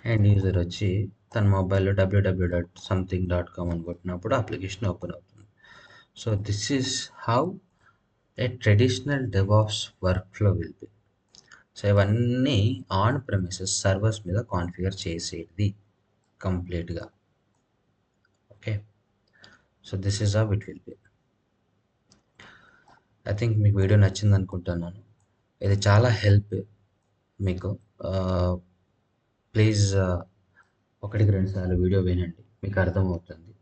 End user వచ్చి తన మొబైల్‌లో www.something.com అని కొట్టినప్పుడు అప్లికేషన్ ఓపెన్ అవుతుంది. So, this is how a traditional DevOps workflow will be. So, ఇవన్నీ ఆన్ ప్రెమిసెస్ సర్వర్స్ మీద కాన్ఫిగర్ చేసేది కంప్లీట్‌గా. Okay. So, this is how it will be. I think మీకు వీడియో నచ్చిందనుకుంటున్నాను. ఇది చాలా హెల్ప్ మీకు. ప్లీజ్ ఒకటికి రెండు సార్లు వీడియో వినండి. మీకు అర్థమవుతుంది.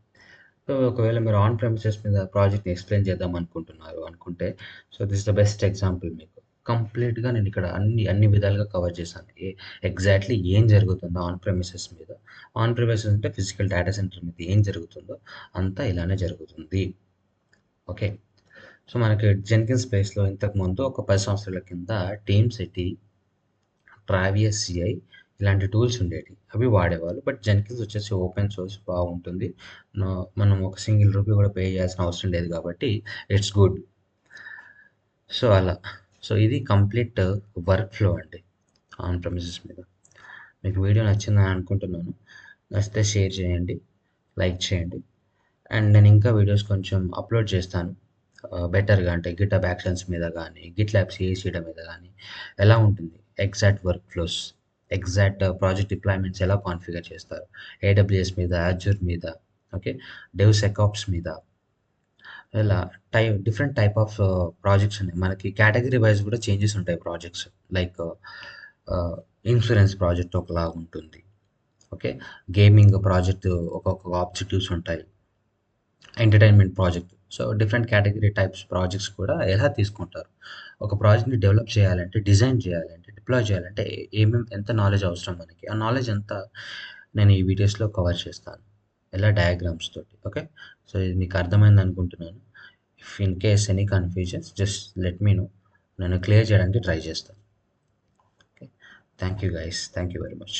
సో, ఒకవేళ మీరు ఆన్ ప్రెమిసెస్ మీద ప్రాజెక్ట్‌ని ఎక్స్‌ప్లెయిన్ చేద్దాం అనుకుంటే, so, this is the best example మీకు. కంప్లీట్‌గా నేను ఇక్కడ అన్ని విధాలుగా కవర్ చేశాను. ఎగ్జాక్ట్‌లీ ఏం జరుగుతుందో ఆన్ ప్రెమిసెస్ మీద. ఆన్ ప్రెమిసెస్ అంటే ఫిజికల్ డేటా సెంటర్ మీద ఏం జరుగుతుందో అంతా ఇలానే జరుగుతుంది. ఓకే. సో, మనకి జెన్కిన్స్ స్పేస్‌లో ఇంతకుముందు ఒక 10 సంవత్సరాల కింద టీమ్ సిటీ, ట్రావియస్ సిఐ ఇలాంటి టూల్స్ ఉండేటివి. అవి వాడేవాళ్ళు. బట్ జెన్కిన్స్ వచ్చేసి ఓపెన్ సోర్స్ బాగుంటుంది. మనం ఒక సింగిల్ రూపీ కూడా పే చేయాల్సిన అవసరం లేదు కాబట్టి ఇట్స్ గుడ్. సో, అలా. సో, ఇది కంప్లీట్ వర్క్ ఫ్లో అండి ఆన్ ప్రెమిసెస్ మీద. మీకు వీడియో నచ్చిందని అనుకుంటున్నాను. నచ్చితే షేర్ చేయండి, లైక్ చేయండి. అండ్ నేను ఇంకా వీడియోస్ కొంచెం అప్లోడ్ చేస్తాను. బెటర్‌గా అంటే గిటబ్ యాక్షన్స్ మీద గానీ, గిట్‌ల్యాబ్ సీఐసీడీ మీద గానీ ఎలా ఉంటుంది exact work flows, exact project deployments ఎలా కాన్ఫిగర్ చేస్తారు. ఏడబ్ల్యూఎస్ మీద, అజూర్ మీద, ఓకే. డెవ్‌సెకాప్స్ మీద ఇలా డిఫరెంట్ టైప్ ఆఫ్ ప్రాజెక్ట్స్ ఉన్నాయి. మనకి కేటగరీ వైస్ కూడా చేంజెస్ ఉంటాయి ప్రాజెక్ట్స్. లైక్ ఇన్సూరెన్స్ ప్రాజెక్ట్ ఒకలాగా ఉంటుంది. ఓకే. గేమింగ్ ప్రాజెక్ట్ ఒక్కొక్క ఆబ్జెక్టివ్స్ ఉంటాయి. Entertainment project. So, different category types projects కూడా ఎలా తీసుకుంటారు. ఒక ప్రాజెక్ట్‌ని డెవలప్ చేయాలంటే, డిజైన్ చేయాలంటే, డిప్లాయ్ చేయాలంటే ఎంత నాలెడ్జ్ అవసరం మనకి. ఆ నాలెడ్జ్ అంతా నేను ఈ వీడియోస్‌లో కవర్ చేస్తాను. ఎలా డయాగ్రామ్స్ తోటి. ఓకే. సో, ఇది మీకు అర్థమైంది అనుకుంటున్నాను. If in case any confusions just let me know. నేను క్లియర్ చేయడానికి ట్రై చేస్తాను. Okay. Thank you guys. Thank you very much.